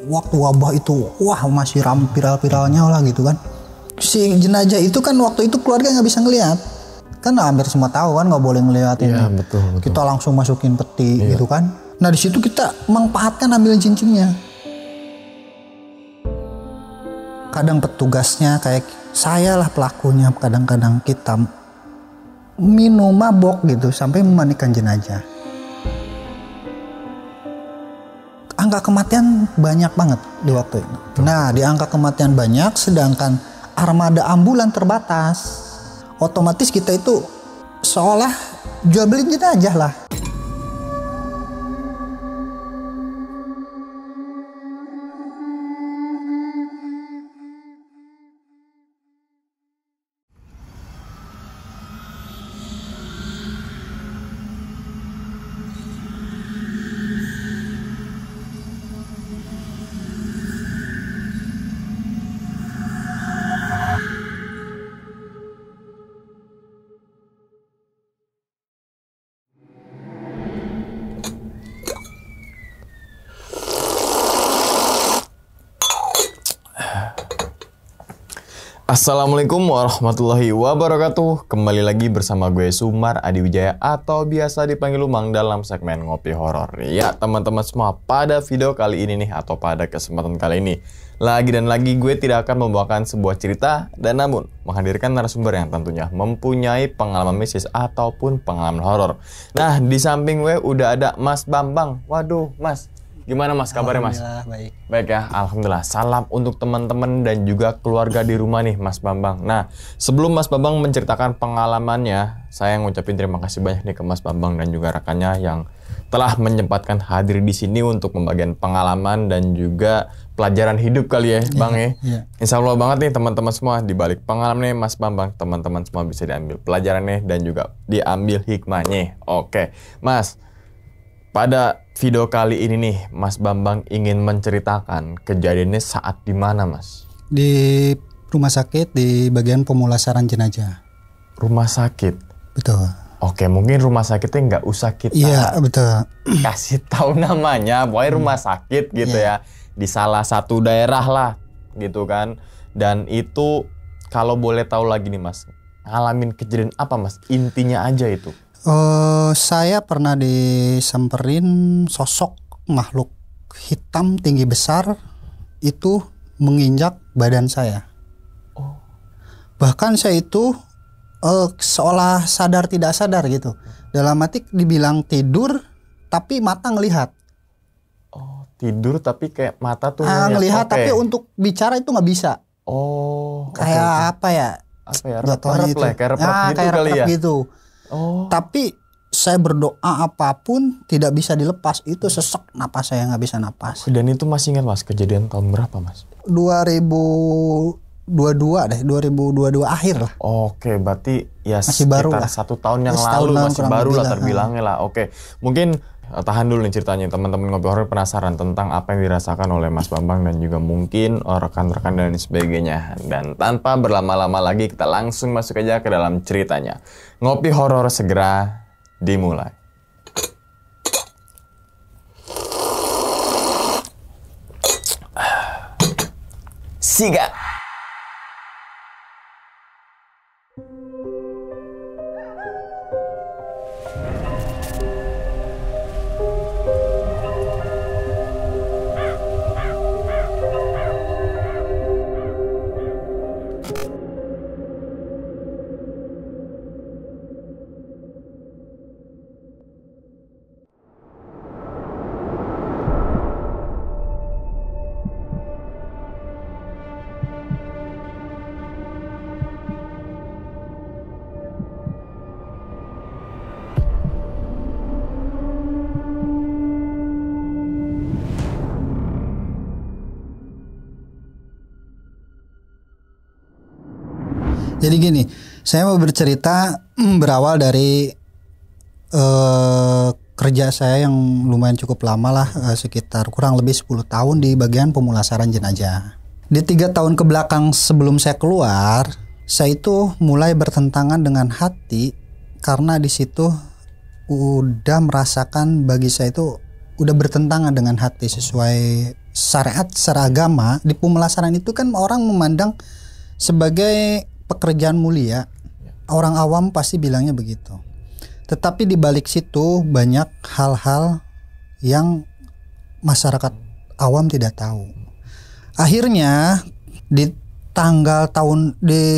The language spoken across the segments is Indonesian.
waktu wabah itu masih viral-viralnya lah gitu kan. Si jenazah itu kan waktu itu keluarga nggak bisa ngelihat, kan hampir semua tahu kan nggak boleh ngeliatin. Iya betul. Kita langsung masukin peti gitu kan. Nah di situ kita manfaatkan ambil cincinnya. Kadang petugasnya kayak saya lah pelakunya, kadang-kadang kita minum mabok gitu sampai memandikan jenazah. Angka kematian banyak banget di waktu itu. Nah di angka kematian banyak sedangkan armada ambulan terbatas, otomatis kita itu seolah jual beli jenazah lah. Assalamualaikum warahmatullahi wabarakatuh. Kembali lagi bersama gue Sumar Adi Wijaya atau biasa dipanggil Umang dalam segmen Ngopi Horor. Ya teman-teman semua, pada video kali ini nih atau pada kesempatan kali ini lagi dan lagi gue tidak akan membawakan sebuah cerita dan namun menghadirkan narasumber yang tentunya mempunyai pengalaman mistis ataupun pengalaman horor. Nah di samping gue udah ada Mas Bambang. Waduh Mas, gimana Mas kabarnya Mas? Baik. Baik ya, Alhamdulillah. Salam untuk teman-teman dan juga keluarga di rumah nih Mas Bambang. Nah, sebelum Mas Bambang menceritakan pengalamannya, saya ngucapin terima kasih banyak nih ke Mas Bambang dan juga rekannya yang telah menyempatkan hadir di sini untuk membagikan pengalaman dan juga pelajaran hidup kali ya Bang ya. Insya Allah banget nih teman-teman semua, di balik pengalamannya Mas Bambang, teman-teman semua bisa diambil pelajarannya dan juga diambil hikmahnya. Oke, Mas. Pada video kali ini nih, Mas Bambang ingin menceritakan kejadiannya saat di mana, Mas? Di rumah sakit di bagian pemulasaran jenazah. Rumah sakit? Betul. Oke, mungkin rumah sakitnya nggak usah kita betul. kasih tahu namanya, pokoknya rumah sakit gitu ya. Di salah satu daerah lah, gitu kan. Dan itu kalau boleh tahu lagi nih, Mas, ngalamin kejadian apa, Mas? Intinya aja itu. Saya pernah disamperin sosok makhluk hitam tinggi besar itu menginjak badan saya. Bahkan saya itu seolah sadar tidak sadar gitu. Dalam arti dibilang tidur tapi mata ngelihat. Oh, tidur tapi kayak mata tuh ngelihat tapi untuk bicara itu nggak bisa. Oh, kayak apa ya? Apa ya? Rep-rep lah, kayak rep-rep gitu kali ya. Gitu. Oh. Tapi saya berdoa apapun tidak bisa dilepas, itu sesek napas saya nggak bisa napas. Dan itu masih ingat Mas kejadian tahun berapa Mas? 2022 deh, 2022 akhir lah. Oke, berarti ya masih baru sekitar lah. 1 tahun yang lalu, masih baru lah terbilangnya lah. Oke, mungkin tahan dulu nih ceritanya, teman-teman Ngopi Horor penasaran tentang apa yang dirasakan oleh Mas Bambang dan juga mungkin rekan-rekan dan sebagainya. Dan tanpa berlama-lama lagi kita langsung masuk aja ke dalam ceritanya. Ngopi Horor segera dimulai. Siga. Jadi gini, saya mau bercerita berawal dari kerja saya yang lumayan cukup lama lah, sekitar kurang lebih 10 tahun di bagian pemulasaran jenazah. Di 3 tahun kebelakang sebelum saya keluar, saya itu mulai bertentangan dengan hati karena di situ udah merasakan, bagi saya itu udah bertentangan dengan hati sesuai syariat secara agama di pemulasaran itu kan orang memandang sebagai pekerjaan mulia. Orang awam pasti bilangnya begitu. Tetapi di balik situ banyak hal-hal yang masyarakat awam tidak tahu. Akhirnya di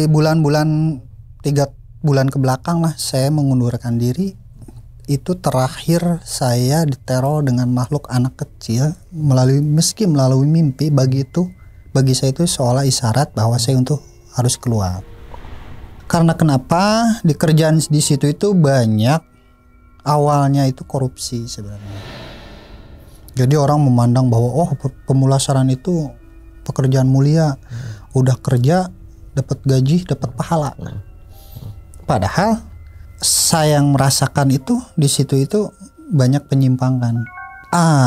bulan-bulan 3 bulan ke belakang lah saya mengundurkan diri. Itu terakhir saya diteror dengan makhluk anak kecil melalui mimpi. Bagi saya itu seolah isyarat bahwa saya untuk harus keluar. Karena kenapa? Di kerjaan di situ itu banyak awalnya itu korupsi sebenarnya. Jadi orang memandang bahwa pemulasaran itu pekerjaan mulia, udah kerja dapat gaji, dapat pahala. Padahal saya yang merasakan itu di situ itu banyak penyimpangan.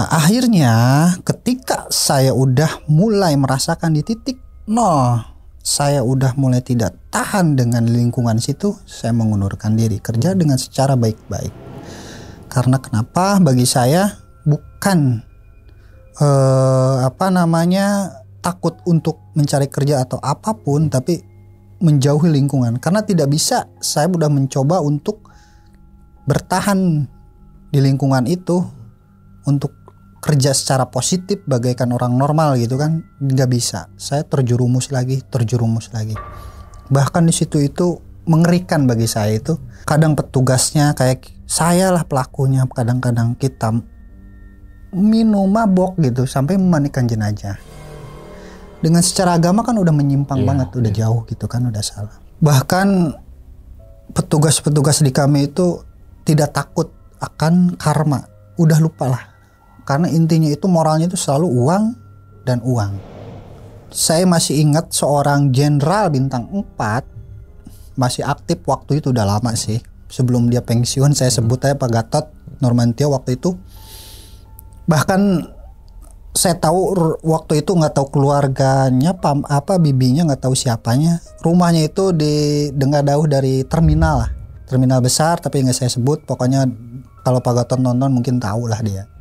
Akhirnya ketika saya udah mulai merasakan di titik nol, saya udah mulai tidak tahan dengan lingkungan situ, saya mengundurkan diri, kerja dengan secara baik-baik. Karena kenapa? Bagi saya bukan takut untuk mencari kerja atau apapun, tapi menjauhi lingkungan. Karena tidak bisa, saya sudah mencoba untuk bertahan di lingkungan itu untuk kerja secara positif bagaikan orang normal gitu kan, nggak bisa. Saya terjerumus lagi. Bahkan di situ itu mengerikan bagi saya itu. Kadang petugasnya kayak saya lah pelakunya. Kadang-kadang kita minum mabok gitu sampai memandikan jenazah. Dengan secara agama kan udah menyimpang banget, udah jauh gitu kan, udah salah. Bahkan petugas-petugas di kami itu tidak takut akan karma, udah lupa lah. Karena intinya itu moralnya itu selalu uang dan uang. Saya masih ingat seorang jenderal bintang 4 masih aktif waktu itu, udah lama sih. Sebelum dia pensiun, saya sebut aja Pak Gatot Nurmantio waktu itu. Bahkan saya tahu waktu itu nggak tahu keluarganya, bibinya nggak tahu siapanya. Rumahnya itu di Dengadauh dari terminal lah, terminal besar tapi nggak saya sebut. Pokoknya kalau Pak Gatot nonton mungkin tahu lah dia.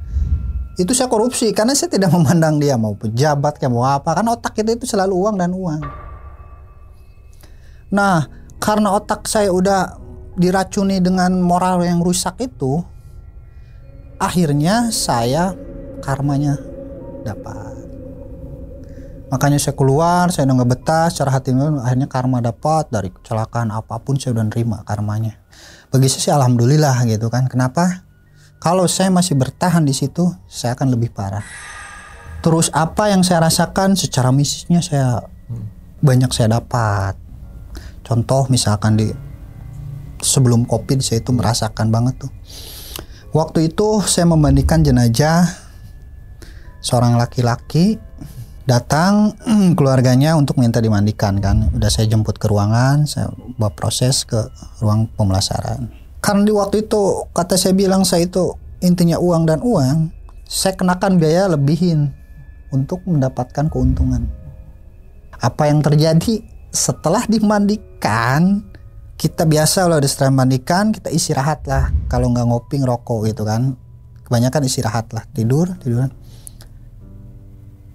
Itu saya korupsi karena saya tidak memandang dia mau pejabat kayak mau apa, kan otak kita itu selalu uang dan uang. Nah, karena otak saya udah diracuni dengan moral yang rusak itu, akhirnya saya karmanya dapat. Makanya saya keluar, saya udah nggak betah secara hati, akhirnya karma dapat dari kecelakaan apapun saya udah nerima karmanya. Bagi saya sih alhamdulillah gitu kan. Kenapa? Kalau saya masih bertahan di situ, saya akan lebih parah. Terus apa yang saya rasakan secara mistisnya banyak saya dapat. Contoh misalkan sebelum COVID saya itu merasakan banget tuh. Waktu itu saya memandikan jenazah seorang laki-laki, datang keluarganya untuk minta dimandikan kan. Udah saya jemput ke ruangan, saya bawa proses ke ruang pemulasaran. Karena di waktu itu kata saya bilang saya itu intinya uang dan uang, saya kenakan biaya lebihin untuk mendapatkan keuntungan. Apa yang terjadi setelah dimandikan, kita biasa loh setelah mandikan kita istirahat lah. Kalau nggak ngopi ngerokok gitu kan, kebanyakan istirahat lah, tiduran.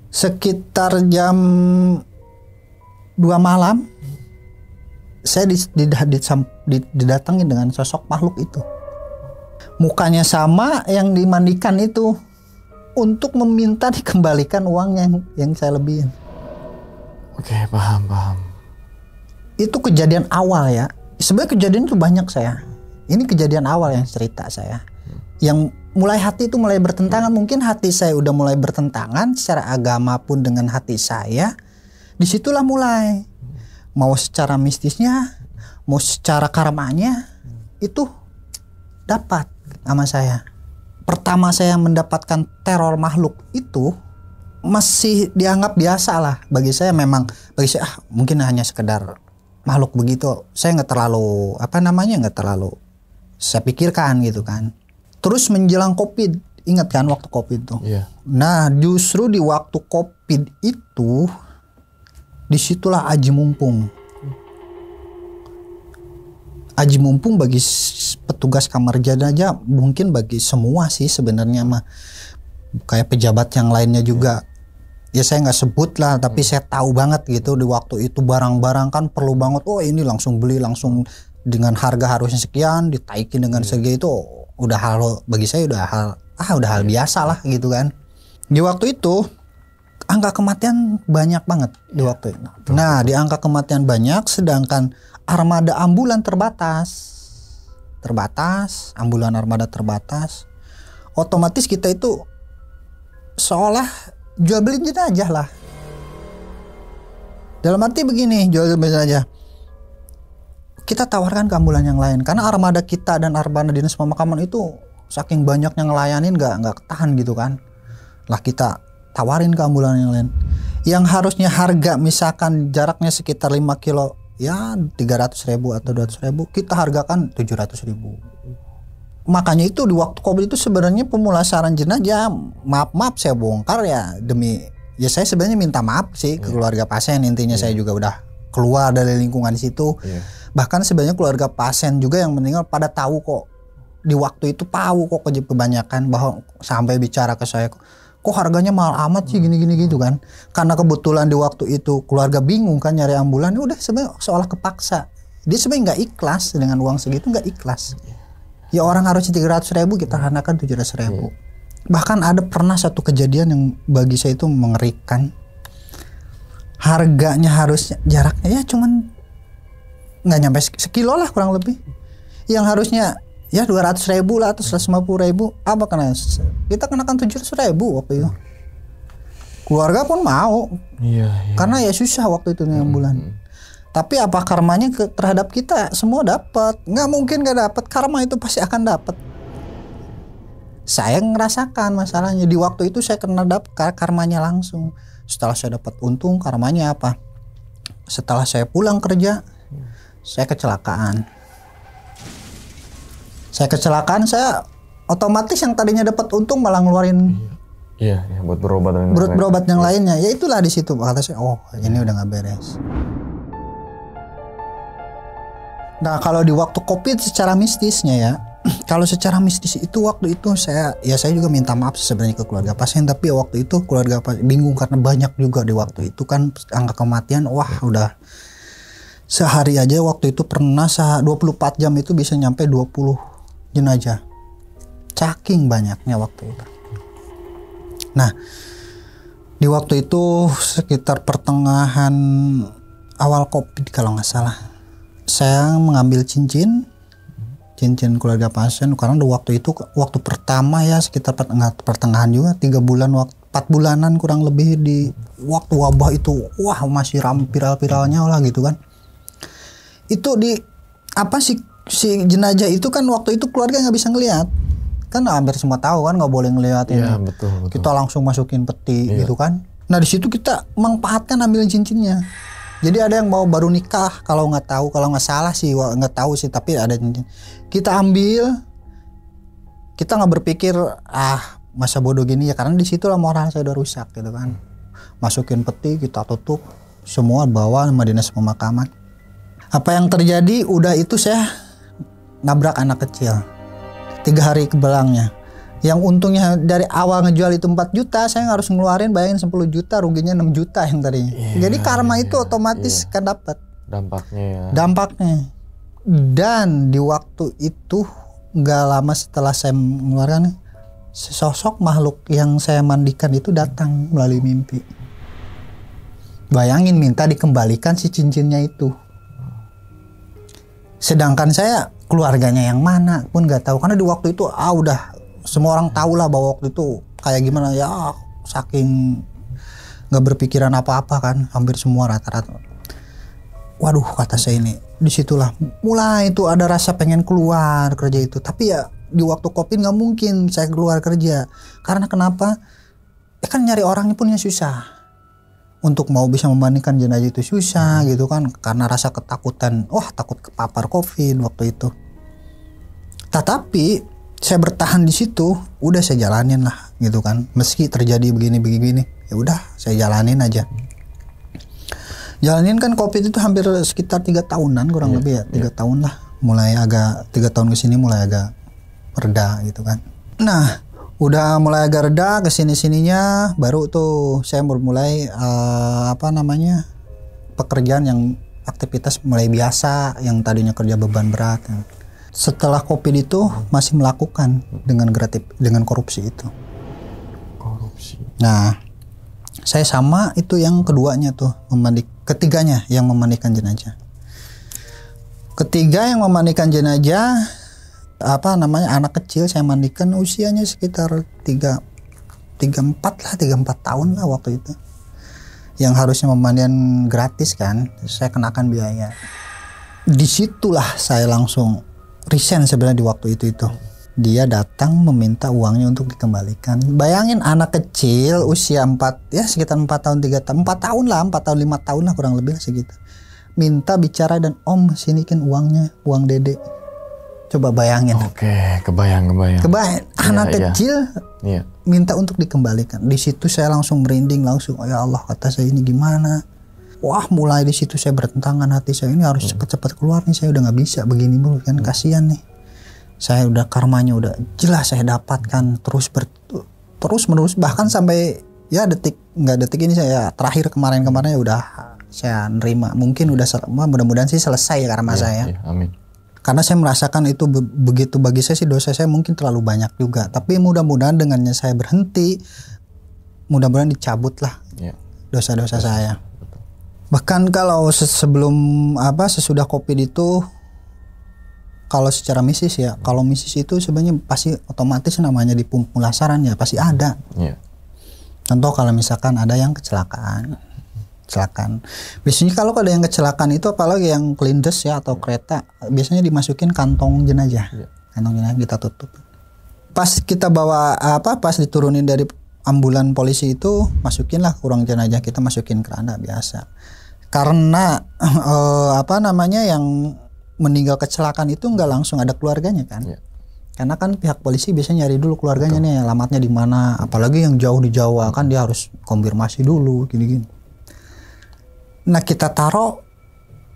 Sekitar jam 2 malam saya didatangi dengan sosok makhluk itu. Mukanya sama yang dimandikan itu, untuk meminta dikembalikan uangnya yang saya lebihin. Oke, paham. Itu kejadian awal ya. Sebenarnya kejadian itu banyak saya. Ini kejadian awal yang cerita saya. Yang mulai hati itu mulai bertentangan. Mungkin hati saya udah mulai bertentangan secara agama pun dengan hati saya. Disitulah mulai. Mau secara mistisnya, mau secara karmanya, itu dapat sama saya. Pertama saya mendapatkan teror makhluk itu masih dianggap biasa lah. Bagi saya mungkin hanya sekedar makhluk begitu. Saya nggak terlalu saya pikirkan gitu kan. Terus menjelang COVID, ingat kan waktu COVID tuh. Yeah. Nah justru di waktu COVID itu, disitulah aji mumpung. Aji mumpung bagi petugas kamar jenazah, mungkin bagi semua sih sebenarnya mah. Kayak pejabat yang lainnya juga ya saya nggak sebut lah, tapi saya tahu banget gitu di waktu itu barang-barang kan perlu banget. Oh ini langsung beli langsung dengan harga harusnya sekian ditaikin dengan segi itu udah hal bagi saya udah hal biasa lah gitu kan. Di waktu itu angka kematian banyak banget di waktu itu. Nah di angka kematian banyak, sedangkan armada ambulan terbatas, ambulan armada terbatas. Otomatis kita itu seolah jual beli jenazah lah. Dalam arti begini, jual beli jenazah. Kita tawarkan ke ambulan yang lain karena armada kita dan armada dinas pemakaman itu saking banyaknya ngelayanin nggak ketahan gitu kan. Lah kita tawarin ke ambulan yang lain. Yang harusnya harga misalkan jaraknya sekitar 5 kilo ya 300.000 atau 200.000, kita hargakan 700.000. Makanya itu di waktu COVID itu sebenarnya pemulasaran jenazah, maaf saya bongkar ya demi ya saya sebenarnya minta maaf sih ke keluarga pasien. Intinya saya juga udah keluar dari lingkungan situ. Bahkan sebenarnya keluarga pasien juga yang meninggal pada tahu kok, di waktu itu tahu kok kebanyakan, bahwa sampai bicara ke saya kok harganya mahal amat sih gini gitu kan. Karena kebetulan di waktu itu keluarga bingung kan nyari ambulan, udah sebenarnya seolah kepaksa. Dia sebenarnya nggak ikhlas dengan uang segitu, nggak ikhlas. Ya orang harusnya 300.000 kita hargakan 700.000. Bahkan ada pernah satu kejadian yang bagi saya itu mengerikan. Harganya harusnya jaraknya ya cuman nggak nyampe sekilo lah kurang lebih. Yang harusnya ya 200.000 lah atau 150.000, apa kena kita kenakan 700.000 waktu itu. Keluarga pun mau. Karena ya susah waktu itu yang bulan. Tapi apa karmanya terhadap kita? Semua dapat. Nggak mungkin nggak dapat. Karma itu pasti akan dapat. Saya ngerasakan masalahnya di waktu itu, saya kena dapat karmanya langsung. Setelah saya dapat untung, karmanya apa? Setelah saya pulang kerja, saya kecelakaan. Saya otomatis yang tadinya dapat untung malah ngeluarin buat berobat yang lainnya. Ya itulah di situ kata saya, oh ini udah nggak beres. Nah kalau di waktu COVID secara mistisnya ya, kalau secara mistis itu waktu itu saya juga minta maaf sebenarnya ke keluarga pasien, tapi waktu itu keluarga pasien bingung karena banyak juga di waktu itu kan angka kematian udah sehari aja waktu itu pernah 24 jam itu bisa nyampe 20 jenazah, saking banyaknya waktu itu. Nah di waktu itu sekitar pertengahan awal COVID kalau nggak salah, saya mengambil cincin keluarga pasien karena waktu itu waktu pertama ya sekitar pertengahan juga 3 bulan 4 bulanan kurang lebih di waktu wabah itu masih viral-viralnya lah gitu kan. Itu di apa si jenazah itu kan waktu itu keluarga nggak bisa ngelihat kan, hampir semua tahu kan nggak boleh ngeliatin. Betul. Kita langsung masukin peti gitu kan. Nah di situ kita manfaatkan ambil cincinnya. Jadi ada yang mau baru nikah, kalau nggak salah sih nggak tahu sih, tapi ada cincin. Kita ambil, kita nggak berpikir masa bodoh gini ya, karena di situ lah moral saya udah rusak gitu kan. Masukin peti, kita tutup, semua bawa sama dinas pemakaman. Apa yang terjadi? Udah itu saya nabrak anak kecil 3 hari kebelakangnya. Yang untungnya dari awal ngejual itu 4 juta, saya harus ngeluarin bayangin 10 juta, ruginya 6 juta yang tadinya. Jadi karma itu otomatis kan dapat dampaknya. Dan di waktu itu nggak lama setelah saya mengeluarkan, sesosok makhluk yang saya mandikan itu datang melalui mimpi. Bayangin minta dikembalikan si cincinnya itu. Sedangkan saya keluarganya yang mana pun nggak tahu, karena di waktu itu udah semua orang tahu lah bahwa waktu itu kayak gimana ya, saking nggak berpikiran apa-apa kan, hampir semua rata-rata. Waduh kata saya ini, disitulah mulai itu ada rasa pengen keluar kerja itu. Tapi ya di waktu COVID nggak mungkin saya keluar kerja, karena kenapa? Ya kan nyari orangnya pun ya susah. Untuk mau bisa membandingkan jenazah itu susah gitu kan, karena rasa ketakutan, takut kepapar COVID waktu itu. Tetapi saya bertahan di situ, udah saya jalanin lah gitu kan, meski terjadi begini ya udah saya jalanin aja. Jalanin kan COVID itu hampir sekitar 3 tahunan kurang lebih ya, 3 tahun lah, mulai agak 3 tahun kesini mulai agak reda gitu kan. Nah Udah mulai agak reda kesini-sininya, baru tuh saya mulai pekerjaan yang aktivitas mulai biasa, yang tadinya kerja beban berat. Setelah COVID itu masih melakukan dengan korupsi itu. Korupsi. Nah, saya sama itu yang keduanya tuh, ketiganya yang memandikan jenazah. Ketiga yang memandikan jenazah, anak kecil saya mandikan usianya sekitar 34 tahun lah waktu itu. Yang harusnya memandikan gratis kan, saya kenakan biaya. Disitulah saya langsung resign sebenarnya di waktu itu. Dia datang meminta uangnya untuk dikembalikan. Bayangin anak kecil usia sekitar 4 tahun 5 tahun lah kurang lebih segitu. Minta bicara dan om sinikin uangnya, uang dede. Coba bayangin. Oke, kebayang. Anak kecil minta untuk dikembalikan. Di situ saya langsung merinding langsung. Oh ya Allah, kata saya ini gimana? Wah, mulai di situ saya bertentangan hati saya, ini harus cepat-cepat keluar nih, saya udah nggak bisa begini mulu kan, kasihan nih. Saya udah karmanya udah jelas saya dapatkan terus menerus, bahkan sampai ya detik ini saya terakhir kemarin ya udah saya nerima. Mungkin udah mudah-mudahan sih selesai karma saya. Amin. Karena saya merasakan itu begitu bagi saya sih, dosa saya mungkin terlalu banyak juga. Tapi mudah-mudahan dengannya saya berhenti, mudah-mudahan dicabut lah dosa-dosa saya. Bahkan kalau sesudah COVID itu, kalau secara misis itu sebenarnya pasti otomatis namanya di pemulasaran ya pasti ada. Contoh kalau misalkan ada yang kecelakaan. Biasanya kalau ada yang kecelakaan itu, apalagi yang kelindes ya atau kereta, biasanya dimasukin kantong jenazah. Kantong jenazah kita tutup. Pas kita bawa pas diturunin dari ambulan polisi itu, masukinlah kurang jenazah, kita masukin keranda biasa. Karena yang meninggal kecelakaan itu nggak langsung ada keluarganya kan. Karena kan pihak polisi biasanya nyari dulu keluarganya nih, alamatnya di mana, apalagi yang jauh di Jawa kan dia harus konfirmasi dulu gini-gini. Nah, kita taruh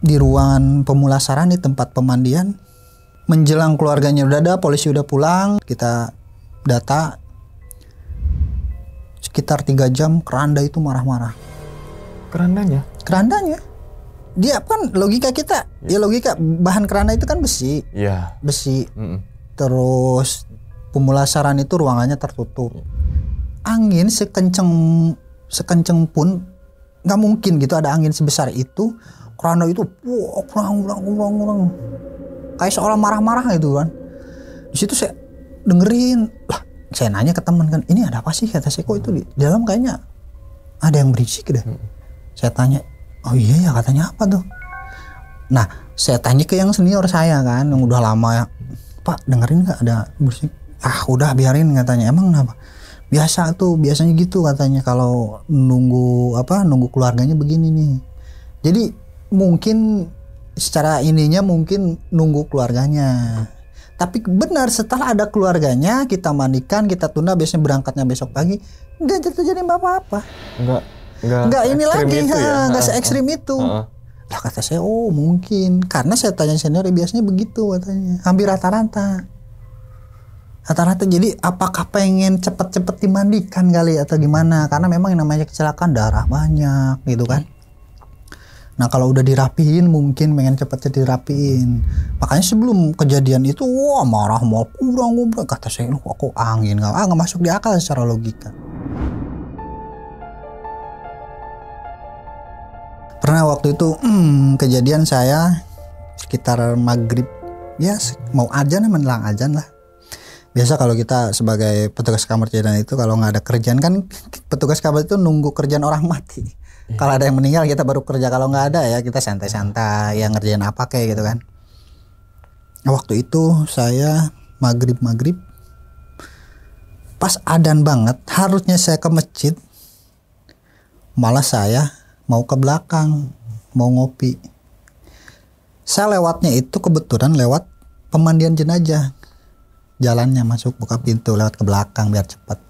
di ruangan pemulasaran di tempat pemandian. Menjelang keluarganya udah ada, polisi udah pulang, kita data sekitar 3 jam keranda itu marah-marah. Kerandanya dia kan logika kita logika bahan keranda itu kan besi. Besi. Terus pemulasaran itu ruangannya tertutup. Angin sekenceng pun nggak mungkin gitu ada angin sebesar itu. Keranda itu kurang kayak seorang marah-marah gitu kan. Di situ saya dengerin lah, saya nanya ke teman kan, ini ada apa sih, kata saya, kok itu di dalam kayaknya ada yang berisik deh. Saya tanya, oh iya ya, katanya apa tuh? Nah, saya tanya ke yang senior saya kan, yang udah lama ya, Pak dengerin nggak ada berisik? Ah udah biarin, katanya. Emang kenapa? Biasanya gitu katanya, kalau nunggu keluarganya begini nih. Jadi mungkin secara ininya mungkin nunggu keluarganya. Tapi benar, setelah ada keluarganya kita mandikan, kita tunda, biasanya berangkatnya besok pagi, nggak terjadi apa-apa. Nggak ini lagi, nggak se-ekstrim itu. Lah kata saya, oh mungkin karena saya tanya senior biasanya begitu katanya, hampir rata-rata. Jadi apakah pengen cepet-cepet dimandikan kali atau gimana? Karena memang yang namanya kecelakaan darah banyak gitu kan. Nah kalau udah dirapiin mungkin pengen cepet dirapiin. Makanya sebelum kejadian itu marah mau kurang, kata saya, lu kok angin nggak masuk di akal secara logika. Pernah waktu itu kejadian saya sekitar maghrib, ya mau azan, menjelang azan lah. Biasa kalau kita sebagai petugas kamar jenazah itu kalau nggak ada kerjaan kan, petugas kamar itu nunggu kerjaan orang mati. Kalau ada yang meninggal kita baru kerja, kalau nggak ada ya kita santai-santai yang ngerjain apa kayak gitu kan. Waktu itu saya maghrib pas adzan banget, harusnya saya ke masjid, malah saya mau ke belakang mau ngopi. Saya lewatnya itu kebetulan lewat pemandian jenazah, jalannya masuk buka pintu lewat ke belakang biar cepat.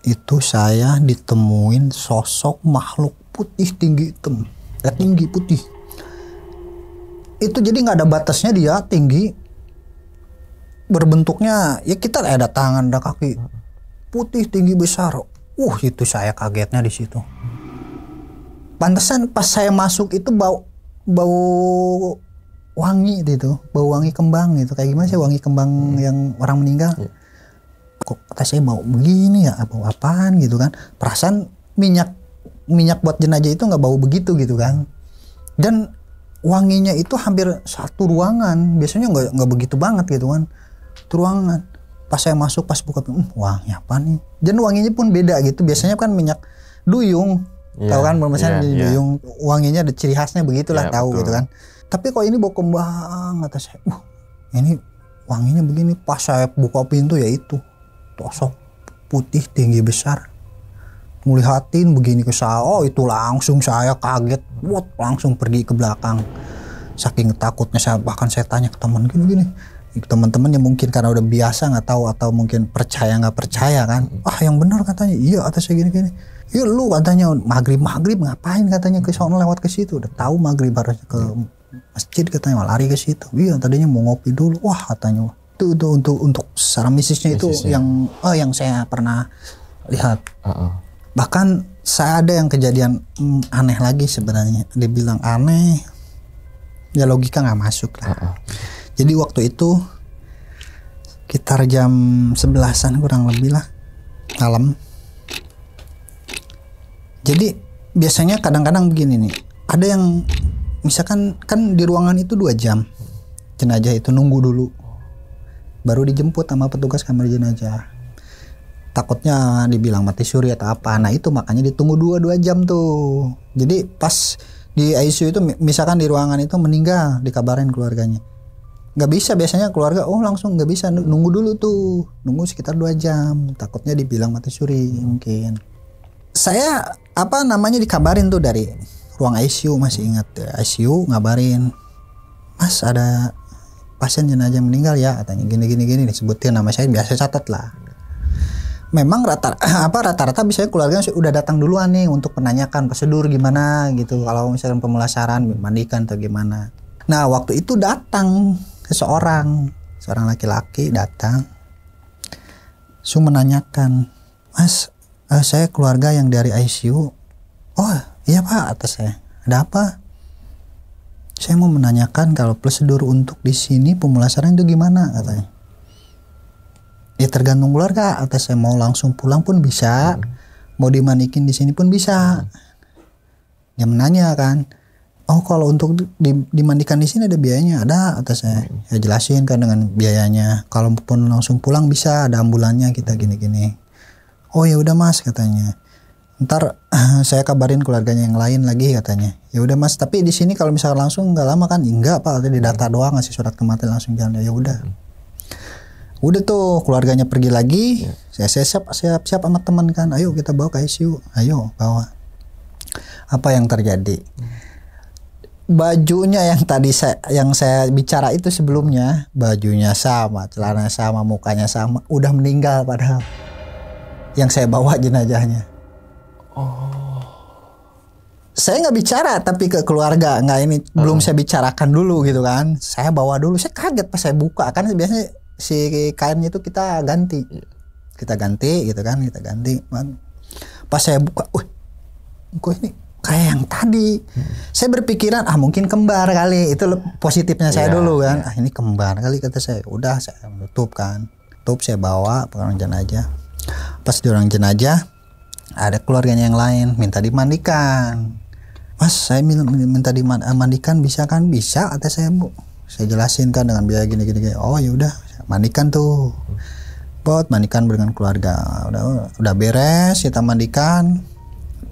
Itu saya ditemuin sosok makhluk putih tinggi hitam, tinggi putih. Itu jadi nggak ada batasnya, dia tinggi. berbentuknya ya kita ada tangan ada kaki, putih tinggi besar. Itu saya kagetnya di situ. Pantesan pas saya masuk itu bau wangi gitu, bau wangi kembang gitu. Kayak gimana sih wangi kembang yang orang meninggal? Kok kata saya bau begini ya, bau apaan gitu kan? Perasaan minyak buat jenazah itu nggak bau begitu gitu kan? Dan wanginya itu hampir satu ruangan. Biasanya nggak begitu banget gitu kan? Satu ruangan. Pas saya masuk pas buka, wangi apa nih? Dan wanginya pun beda gitu. Biasanya kan minyak duyung. Tahu kan misalnya duyung wanginya ada ciri khasnya begitulah, tahu betul. Gitu kan. Tapi kok ini bau kembang, kata saya. Ini wanginya begini. Pas saya buka pintu ya itu sosok putih tinggi besar. Ngelihatin begini ke saya. Itu langsung saya kaget. Langsung pergi ke belakang. Saking takutnya bahkan saya tanya ke teman gini. Teman-teman yang mungkin karena udah biasa nggak tahu atau mungkin percaya nggak percaya kan, yang benar katanya, iya atasnya gini iya lu katanya maghrib ngapain katanya ke sono lewat ke situ, udah tahu maghrib harus ke masjid katanya malah lari ke situ, iya tadinya mau ngopi dulu, katanya itu untuk secara mistisnya itu yang saya pernah lihat. Bahkan saya ada yang kejadian aneh lagi sebenarnya, dibilang aneh ya logika nggak masuk lah. Jadi waktu itu sekitar jam 11-an kurang lebih lah malam. Jadi biasanya kadang-kadang begini nih, ada yang misalkan kan di ruangan itu 2 jam jenazah itu nunggu dulu, baru dijemput sama petugas kamar jenazah. Takutnya dibilang mati suri atau apa, nah itu makanya ditunggu 2 jam tuh. Jadi pas di ICU itu misalkan di ruangan itu meninggal, dikabarin keluarganya. Nggak bisa biasanya keluarga langsung nggak bisa, nunggu dulu tuh, nunggu sekitar 2 jam, takutnya dibilang mati suri mungkin. Saya dikabarin tuh dari ruang ICU, masih ingat ICU ngabarin, Mas ada pasien jenazah meninggal ya, katanya gini disebutin nama saya, biasa catat lah. Memang rata-rata biasanya keluarga udah datang duluan nih untuk menanyakan prosedur gimana gitu, kalau misalkan pemulasaran mandikan atau gimana. Nah waktu itu datang seorang laki-laki datang, menanyakan, Mas, saya keluarga yang dari ICU. Iya Pak, atas saya. Ada apa? Saya mau menanyakan kalau prosedur untuk di sini pemulasaran itu gimana, katanya. Ya tergantung keluarga, atas saya mau langsung pulang pun bisa, mau dimandikin di sini pun bisa. Dia menanya kan. Kalau untuk dimandikan di sini ada biayanya, ada, atas saya. Ya jelasin kan dengan biayanya. Kalaupun langsung pulang bisa, ada ambulannya kita gini-gini. Ya udah Mas, katanya. Ntar saya kabarin keluarganya yang lain lagi, katanya. Ya udah Mas, tapi di sini kalau misalnya langsung nggak lama kan? Enggak Pak, di data doang, ngasih surat kematian langsung jalan. Ya udah. Udah tuh keluarganya pergi lagi. Saya siap sama teman kan. Ayo kita bawa ke ICU. Ayo bawa. Apa yang terjadi? Bajunya yang tadi saya bicara itu sebelumnya, bajunya sama, celananya sama, mukanya sama, udah meninggal padahal. Yang saya bawa jenazahnya. Saya nggak bicara tapi ke keluarga, belum saya bicarakan dulu gitu kan. Saya bawa dulu, saya kaget pas saya buka kan, biasanya si kainnya itu kita ganti gitu kan, kita ganti. Pas saya buka, kok ini kayak yang tadi. Saya berpikiran mungkin kembar kali, itu positifnya saya dulu kan. Ini kembar kali, kata saya. Udah saya tutup kan, saya bawa ke orang jenazah. Pas di orang jenazah ada keluarganya yang lain minta dimandikan. Mas, saya minta dimandikan bisa kan? Bisa, kata saya, Bu. Saya jelasin kan dengan biaya gini. Ya udah, mandikan tuh. Mandikan dengan keluarga. Udah beres, kita mandikan.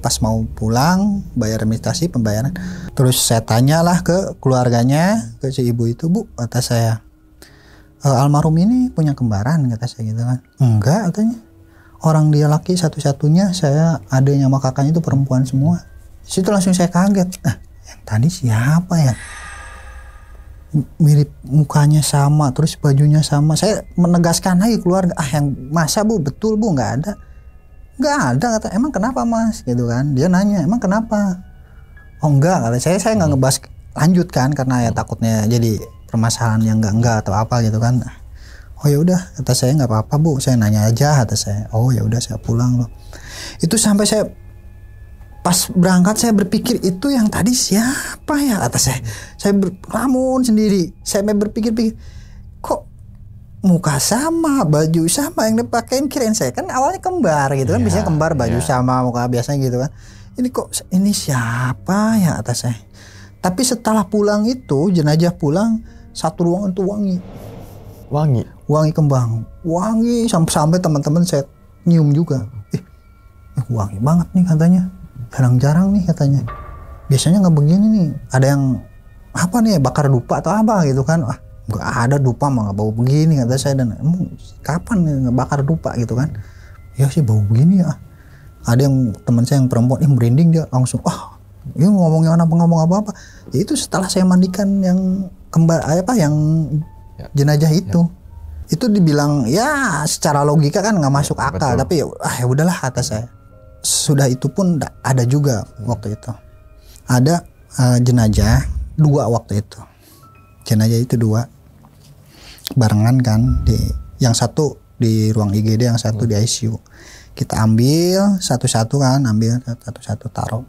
Pas mau pulang, bayar administrasi pembayaran. Terus saya tanyalah ke keluarganya, ke si ibu itu, Bu, kata saya, almarhum ini punya kembaran, kata saya gitu kan. Enggak, katanya. Orang dia laki satu-satunya, saya adanya sama kakaknya itu perempuan semua. Situ langsung saya kaget. Yang tadi siapa ya? Mirip mukanya sama, terus bajunya sama. Saya menegaskan lagi keluarga, yang masa Bu, betul Bu, nggak ada. Nggak ada, kata. Emang kenapa Mas? Gitu kan. Dia nanya, emang kenapa? Enggak, kata saya nggak ngebahas lanjut kan, karena ya takutnya jadi permasalahan yang enggak atau apa gitu kan. Oh ya udah, kata saya nggak apa-apa Bu, saya nanya aja, kata saya. Oh ya udah, saya pulang loh. Itu sampai saya pas berangkat saya berpikir itu yang tadi siapa ya, kata saya. Saya berlamun sendiri. Saya berpikir-pikir, kok muka sama, baju sama yang dipakein, kirain saya kan awalnya kembar gitu kan, biasanya kembar baju sama, muka biasanya gitu kan. Ini kok ini siapa ya, kata saya. Tapi setelah pulang itu, jenazah pulang, satu ruangan itu wangi kembang, wangi sampai teman-teman saya nyium juga. Wangi banget nih katanya, jarang-jarang nih katanya. Biasanya nggak begini nih. Ada yang apa nih, bakar dupa atau apa gitu kan? Nggak ada dupa mah nggak bau begini, kata saya. Dan kapan ngebakar dupa gitu kan? Ya sih bau begini ya. Ada yang teman saya yang perempuan, merinding dia langsung, ini ngomong apa. Ya itu setelah saya mandikan yang kembar yang jenazah itu. Itu dibilang ya secara logika kan nggak masuk akal, tapi ya udahlah, kata saya. Sudah itu pun ada juga waktu itu. Ada jenazah 2 waktu itu. Jenazah itu 2 barengan kan, yang satu di ruang IGD, yang satu di ICU. Kita ambil satu-satu kan, taruh.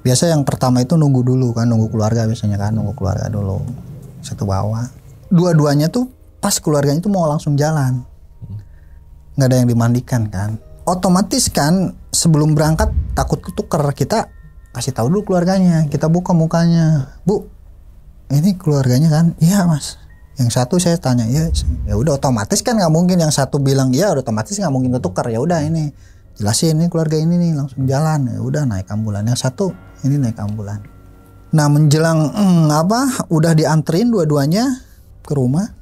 Biasa yang pertama itu nunggu dulu kan, nunggu keluarga biasanya kan, nunggu keluarga dulu. Satu bawa. Dua-duanya tuh pas keluarganya itu mau langsung jalan. Nggak ada yang dimandikan kan. Otomatis kan sebelum berangkat takut ketuker, kita kasih tahu dulu keluarganya. Kita buka mukanya. Bu, ini keluarganya kan? Iya Mas. Yang satu saya tanya, ya udah otomatis kan nggak mungkin yang satu bilang ya, otomatis nggak mungkin ketuker. Ya udah ini jelasin, ini keluarga ini nih langsung jalan. Ya udah naik ambulan. Yang satu ini naik ambulan. Nah menjelang udah dianterin dua-duanya ke rumah.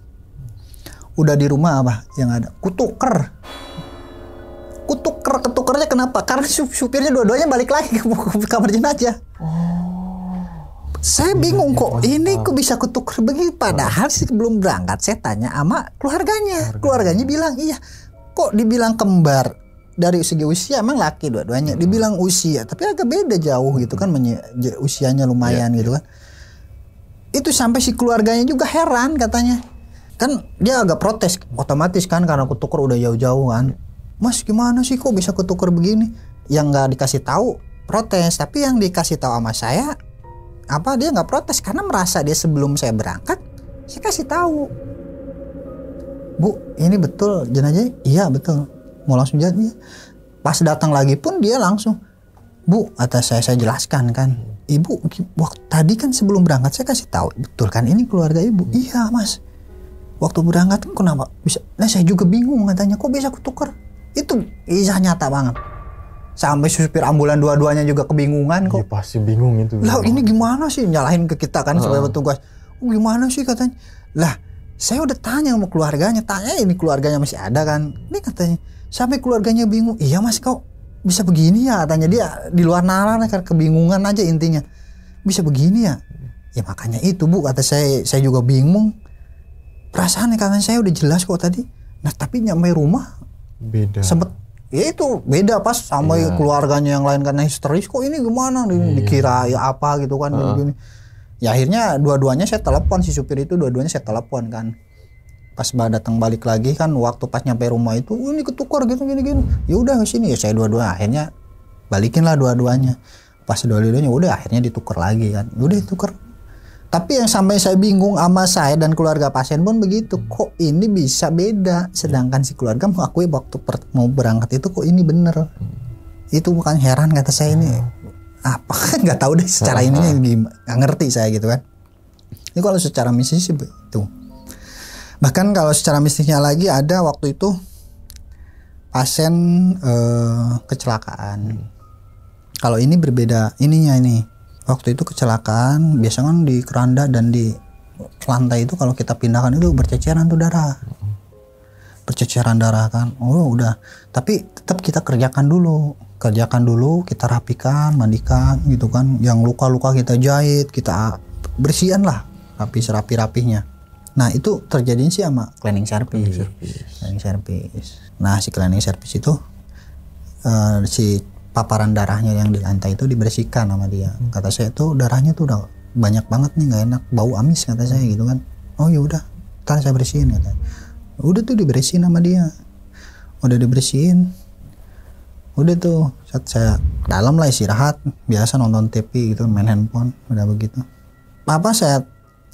Udah di rumah yang ada ketukernya kenapa? Karena supirnya dua-duanya balik lagi ke kamar jenazah. Saya bingung kok ini kok bisa ketuker begitu, padahal sebelum berangkat saya tanya sama keluarganya bilang iya. Kok dibilang kembar? Dari segi usia emang laki dua-duanya, dibilang usia tapi agak beda jauh gitu kan, usianya lumayan gitu kan. Itu sampai si keluarganya juga heran katanya. Kan dia agak protes otomatis kan, karena ketuker udah jauh-jauh kan. Mas gimana sih kok bisa ketuker begini? Yang nggak dikasih tahu protes, tapi yang dikasih tahu sama saya dia nggak protes karena merasa dia sebelum saya berangkat saya kasih tahu. Bu, ini betul jenazah? Iya betul. Mau langsung jadi. Pas datang lagi pun dia langsung, Bu, atas saya jelaskan kan. Ibu, waktu tadi kan sebelum berangkat saya kasih tahu, betul kan ini keluarga ibu? Iya Mas. Waktu berangkat kenapa bisa? Nah saya juga bingung katanya, kok bisa ketukar? Itu kisah nyata banget. Sampai supir ambulan dua-duanya juga kebingungan kok. Ya, pasti bingung itu. Lah ini gimana sih, nyalahin ke kita kan sebagai petugas. Gimana sih katanya? Lah saya udah tanya sama keluarganya, tanya ini keluarganya masih ada kan? Ini katanya sampai keluarganya bingung. Iya Mas, kok bisa begini ya? Tanya dia di luar nalar karena kebingungan aja intinya. Bisa begini ya? Ya makanya itu Bu, kata saya juga bingung. Perasaan katanya saya udah jelas kok tadi. Nah tapi nyampe rumah beda. Sempet ya itu beda pas sampai keluarganya yang lain karena histeris, kok ini gimana dikira ya apa gitu kan gini. Ya akhirnya dua-duanya saya telepon, si supir itu dua-duanya saya telepon kan. Pas datang balik lagi kan, waktu pas nyampe rumah itu ini ketukar gitu gini. Ya udah ke sini ya saya dua-dua akhirnya balikin lah dua-duanya. Pas dua-duanya udah akhirnya ditukar lagi kan. Udah ditukar. Tapi yang sampai saya bingung sama saya dan keluarga pasien pun begitu. Kok ini bisa beda? Sedangkan si keluarga mengakui waktu mau berangkat itu kok ini bener. Itu bukan heran kata saya ini. Apa nggak tahu deh secara ininya gimana. Nggak ngerti saya gitu kan. Ini kalau secara mistis itu. Bahkan kalau secara mistisnya lagi ada waktu itu pasien kecelakaan. Kalau ini berbeda ininya ini. Waktu itu kecelakaan, biasanya kan di keranda dan di lantai itu kalau kita pindahkan itu berceceran tuh darah. Berceceran darah kan. Oh udah. Tapi tetap kita kerjakan dulu, kita rapikan, mandikan gitu kan. Yang luka-luka kita jahit, kita bersihan lah, rapi-rapihnya. Nah itu terjadi sih sama cleaning service. Nah si cleaning service itu si paparan darahnya yang di lantai itu dibersihkan sama dia. Kata saya tuh darahnya tuh udah banyak banget nih, nggak enak, bau amis kata saya gitu kan. Oh ya udah, ntar saya bersihin katanya. Udah tuh dibersihin sama dia. Udah dibersihin. Udah tuh saat saya dalam lah istirahat, biasa nonton TV gitu, main handphone, udah begitu. Apa saya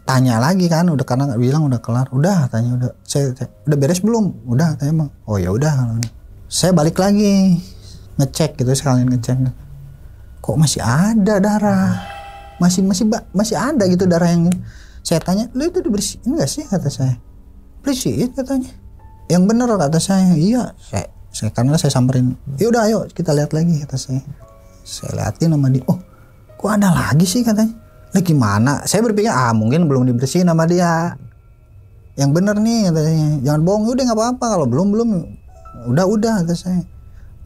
tanya lagi kan, udah karena bilang udah kelar, udah tanya udah, saya udah beres belum? Udah tanya bang. Oh ya udah. Saya balik lagi ngecek gitu, sekalian ngecek. Kok masih ada darah? Masih ada gitu darah yang saya tanya, lu itu dibersihin nggak sih kata saya? Bersihin katanya. Yang bener kata saya, iya. Saya karena saya samperin, yaudah ayo kita lihat lagi kata saya. Saya liatin sama dia, oh kok ada lagi sih katanya. Lah gimana? Saya berpikir mungkin belum dibersihin sama dia. Yang bener nih katanya, jangan bohong. Udah nggak apa-apa kalau belum udah kata saya.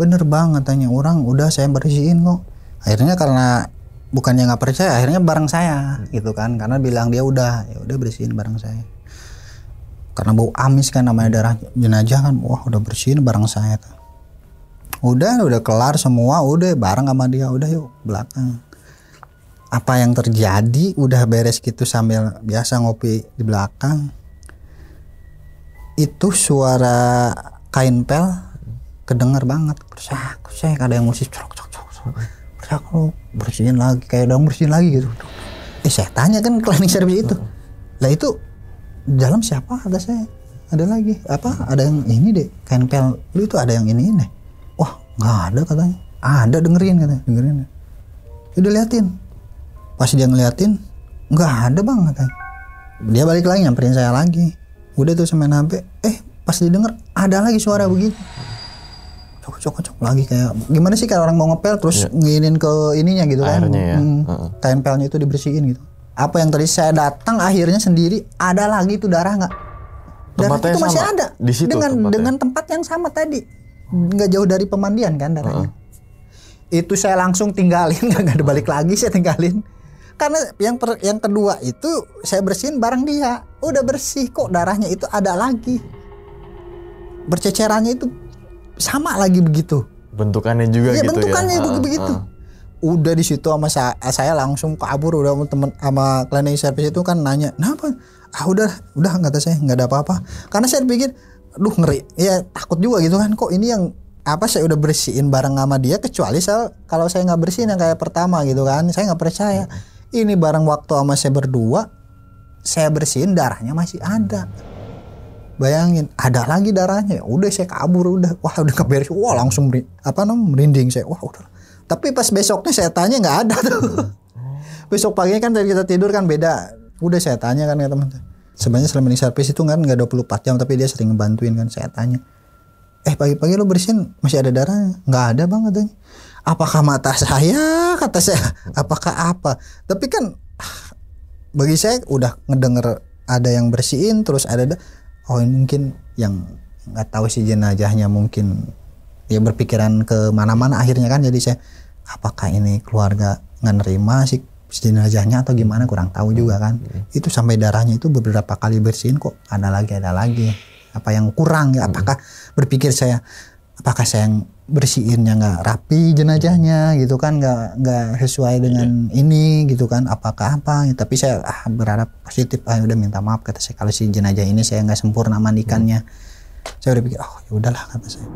Bener banget katanya, orang udah saya bersihin kok. Akhirnya karena bukannya nggak percaya, akhirnya bareng saya gitu kan, karena bilang dia udah, ya udah bersihin bareng saya. Karena bau amis kan namanya darah jenazah kan, wah udah bersihin bareng saya tuh. Udah kelar semua, udah bareng sama dia, udah yuk belakang. Apa yang terjadi udah beres gitu sambil biasa ngopi di belakang. Itu suara kain pel kedengar banget. Saya ada yang musik cok. Saya kalau bersihin lagi kayak dong bersihin lagi gitu. Saya tanya kan cleaning service itu. Lah itu dalam siapa kata saya, ada lagi ada yang ini deh kain pel lu itu ada yang ini deh. Wah nggak ada katanya, ada dengerin udah liatin. Pas dia ngeliatin nggak ada bang katanya. Dia balik lagi nyamperin saya lagi, udah tuh sama HP. Pas didengar ada lagi suara begitu, cok lagi kayak gimana sih, kayak orang mau ngepel terus nginin ke ininya gitu kan. Airnya ya. Kain pelnya itu dibersihin gitu. Apa yang tadi saya datang akhirnya sendiri ada lagi itu darah nggak? Darah itu masih sama ada di situ, dengan tempat yang sama tadi, nggak jauh dari pemandian kan darahnya. Itu saya langsung tinggalin, nggak ada balik lagi, saya tinggalin. Karena yang kedua itu saya bersihin bareng dia, udah bersih kok, darahnya itu ada lagi, bercecerannya itu sama lagi begitu. Bentukannya juga gitu bentukannya ya. Begitu. Udah di situ sama saya langsung kabur, udah sama cleaning service itu kan nanya, "Kenapa?" Udah kata saya, nggak ada apa-apa. Karena saya pikir, ngeri. Ya takut juga gitu kan, kok ini yang saya udah bersihin bareng sama dia, kecuali kalau saya nggak bersihin yang kayak pertama gitu kan. Saya nggak percaya. Ini bareng waktu sama saya berdua, saya bersihin darahnya masih ada. Bayangin, ada lagi darahnya. Udah saya kabur, udah keberes. Wah, langsung merinding saya. Wah, udah. Tapi pas besoknya saya tanya nggak ada tuh. Besok paginya kan dari kita tidur kan beda. Udah saya tanya kan ya teman. Sebenarnya cleaning service itu kan nggak 24 jam, tapi dia sering ngebantuin kan. Saya tanya, pagi-pagi lo bersihin masih ada darah? Nggak ada bang katanya. Apakah mata saya? Kata saya. Apakah apa? Tapi kan bagi saya udah ngedenger ada yang bersihin terus ada ini mungkin yang nggak tahu si jenazahnya mungkin dia berpikiran ke mana-mana akhirnya kan. Jadi saya, apakah ini keluarga nggak nerima si jenazahnya atau gimana, kurang tahu juga kan. Itu sampai darahnya itu beberapa kali bersihin kok ada lagi. Apa yang kurang ya? Apakah berpikir saya, apakah saya yang bersihinnya nggak rapi jenazahnya gitu kan, nggak sesuai dengan ini gitu kan, apakah apa? Tapi saya berharap positif. Udah minta maaf kata saya, kalau si jenazah ini saya nggak sempurna mandikannya. Saya udah pikir, ya udahlah kata saya.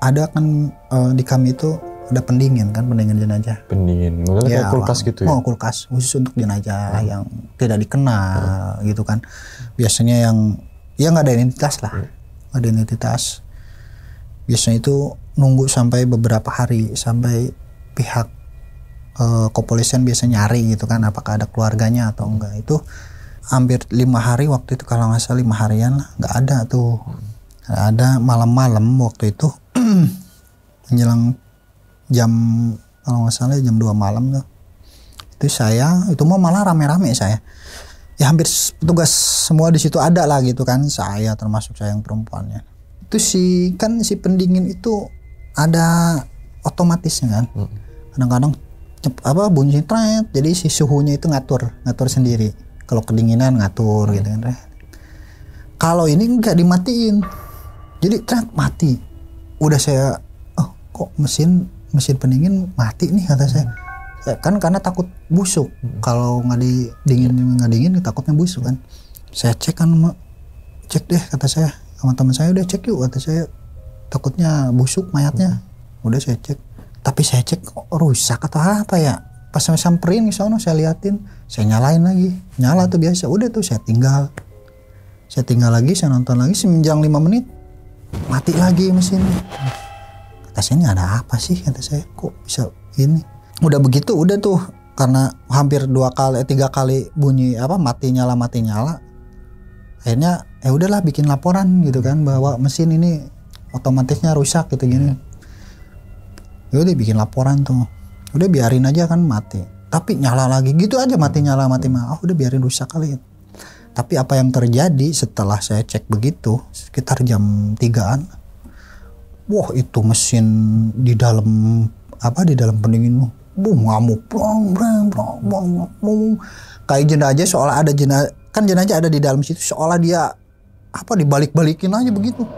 Ada kan di kami itu ada pendingin jenazah. Pendingin, kayak kulkas gitu ya? Kulkas khusus untuk jenazah yang tidak dikenal gitu kan. Biasanya yang nggak ada identitas lah, nggak ada identitas. Biasanya itu nunggu sampai beberapa hari, sampai pihak kepolisian biasa nyari gitu kan, apakah ada keluarganya atau enggak. Itu hampir 5 hari waktu itu, kalau nggak salah 5 harian lah, nggak ada tuh. Nggak ada. Malam-malam waktu itu menjelang jam, kalau nggak salah jam 2 malam tuh, itu mau malah rame-rame saya. Ya hampir petugas semua di situ ada lah gitu kan, saya termasuk saya yang perempuannya. Itu si pendingin itu ada otomatisnya kan. Kadang-kadang bunyi tret, jadi si suhunya itu ngatur sendiri. Kalau kedinginan ngatur gitu kan. Kalau ini enggak dimatiin, jadi tret mati. Udah saya, kok mesin pendingin mati nih kata saya. Kan karena takut busuk. Kalau nggak dingin takutnya busuk kan. Saya cek kan, cek deh kata saya sama teman saya, udah cek yuk kata saya, takutnya busuk mayatnya. Udah saya cek, tapi saya cek kok rusak atau apa ya. Pas saya samperin ke sono, saya liatin, saya nyalain lagi, nyala tuh biasa. Udah tuh saya tinggal lagi, saya nonton lagi, semenjang 5 menit mati lagi mesin. Kata saya, ini ada apa sih, kata saya, kok bisa ini. Udah begitu udah tuh, karena hampir 3 kali bunyi mati nyala. Akhirnya ya udahlah bikin laporan gitu kan, bahwa mesin ini otomatisnya rusak gitu gini. Ya udah bikin laporan tuh. Udah biarin aja kan mati. Tapi nyala lagi gitu aja, mati nyala. Udah biarin rusak kali. Tapi apa yang terjadi setelah saya cek begitu sekitar jam 3-an. Wah, itu mesin di dalam pendingin ngamuk kayak jenazah, seolah ada jenazah ada di dalam situ, seolah dia dibalik-balikin aja begitu.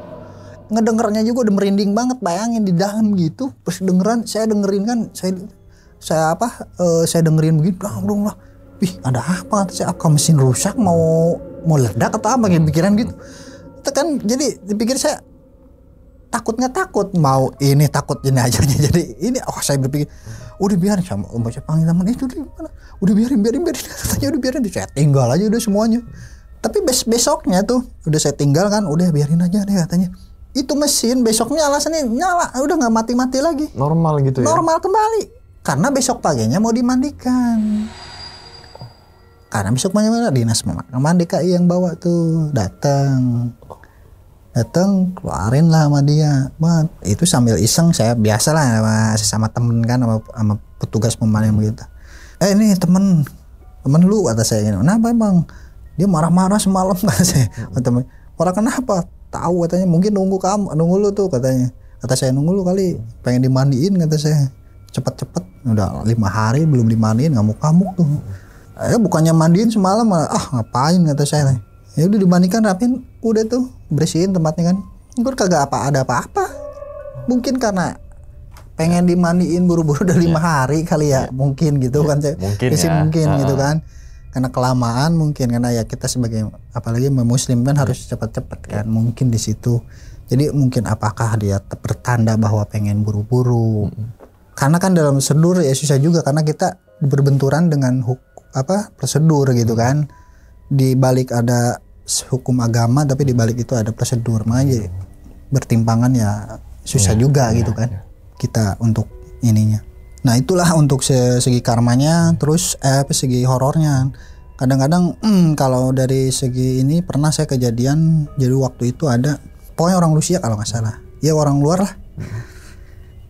Ngedengernya juga udah merinding banget, bayangin di dalam gitu. Pas saya dengerin kan, saya dengerin begitu, dong lah. Wih, ada apa? Saya mesin rusak, mau ledak atau apa, kayak pikiran gitu. Itu kan jadi dipikir saya takut mau ini, takut jenazahnya. Jadi ini saya berpikir udah biarin, sama saya panggil teman itu udah biarin katanya, udah biarin, saya tinggal aja udah semuanya. Tapi besoknya tuh udah saya tinggal kan, udah biarin aja deh katanya. Itu mesin besoknya alasannya nyala, udah nggak mati lagi, normal gitu ya, normal kembali. Karena besok paginya mau dimandikan. Karena besok paginya dinas mandi KI yang bawa tuh datang keluarin lah sama dia. Itu sambil iseng, saya biasalah sama temen kan, sama petugas pemadam begitu. Ini temen lu kata saya, kenapa bang? Dia marah-marah semalam kata saya. Temen, marah kenapa? Tahu katanya, mungkin nunggu lu tuh katanya. Kata saya, nunggu lu kali, pengen dimandiin kata saya. Cepet-cepet, udah 5 hari belum dimandiin, ngamuk-ngamuk tuh. Bukannya mandiin semalam, ngapain kata saya. Ya udah dimandikan, rapin, udah tuh bersihin tempatnya kan. Gue kagak ada apa-apa. Mungkin karena pengen dimandiin buru-buru udah 5 hari kali ya, mungkin gitu kan saya. Mungkin gitu kan. Karena kelamaan mungkin, karena ya kita sebagai apalagi muslim kan harus cepat-cepat kan, mungkin di situ. Jadi mungkin apakah dia bertanda bahwa pengen buru-buru. Karena kan dalam prosedur ya susah juga, karena kita berbenturan dengan prosedur gitu kan. Di balik ada hukum agama, tapi di balik itu ada prosedur, makanya bertimpangan ya susah juga gitu kan. Kita untuk ininya. Nah itulah untuk segi karmanya. Terus segi horornya, kadang-kadang kalau dari segi ini pernah saya kejadian. Jadi waktu itu ada pokoknya orang Rusia kalau nggak salah, ya orang luar lah.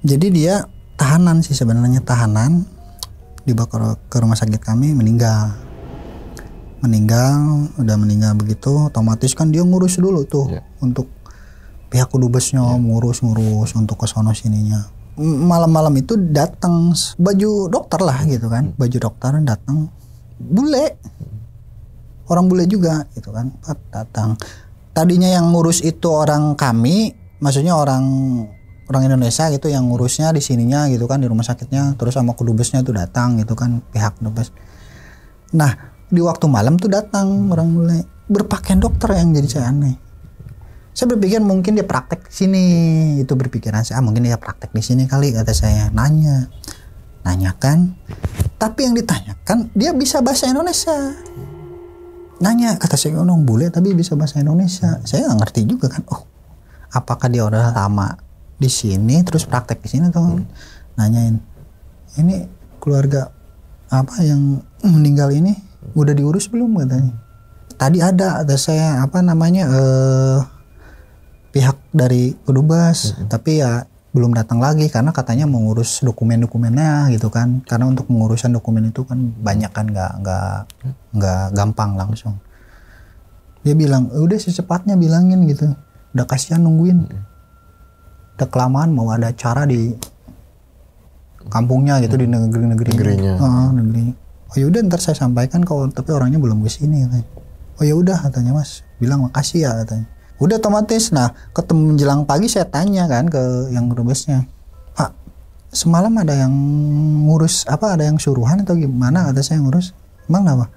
Jadi dia tahanan sih sebenarnya, dibawa ke rumah sakit kami, meninggal. Udah meninggal begitu, otomatis kan dia ngurus dulu tuh untuk pihak kedubesnya, ngurus untuk kesono sininya. Malam-malam itu datang baju dokter lah gitu kan, baju dokter datang, bule, orang bule juga gitu kan, datang. Tadinya yang ngurus itu orang kami, maksudnya orang Indonesia gitu yang ngurusnya di sininya gitu kan, di rumah sakitnya. Terus sama kedubesnya tuh datang gitu kan, pihak kedubes. Nah di waktu malam tuh datang orang bule berpakaian dokter, yang jadi saya aneh. Saya berpikir mungkin dia praktek di sini, itu berpikiran saya, mungkin dia praktek di sini kali, kata saya. Nanyakan, tapi yang ditanyakan dia bisa bahasa Indonesia. Nanya, kata saya, orang bule tapi bisa bahasa Indonesia. Saya nggak ngerti juga kan. Apakah dia udah lama di sini terus praktek di sini atau nanyain, ini keluarga apa yang meninggal ini udah diurus belum katanya. Tadi ada saya pihak dari kedubes, tapi ya belum datang lagi karena katanya mengurus dokumen-dokumennya gitu kan. Karena untuk mengurusan dokumen itu kan banyak kan, nggak gampang langsung. Dia bilang udah secepatnya bilangin gitu, udah kasihan nungguin, udah kelamaan, mau ada acara di kampungnya gitu, di negerinya. Oh ya udah ntar saya sampaikan kalau, tapi orangnya belum kesini katanya. Oh ya udah katanya, Mas bilang makasih ya katanya. Udah otomatis. Nah ketemu menjelang pagi saya tanya kan ke yang kedubesnya, Pak semalam ada yang ngurus apa, ada yang suruhan atau gimana, kata saya ngurus. Emang apa?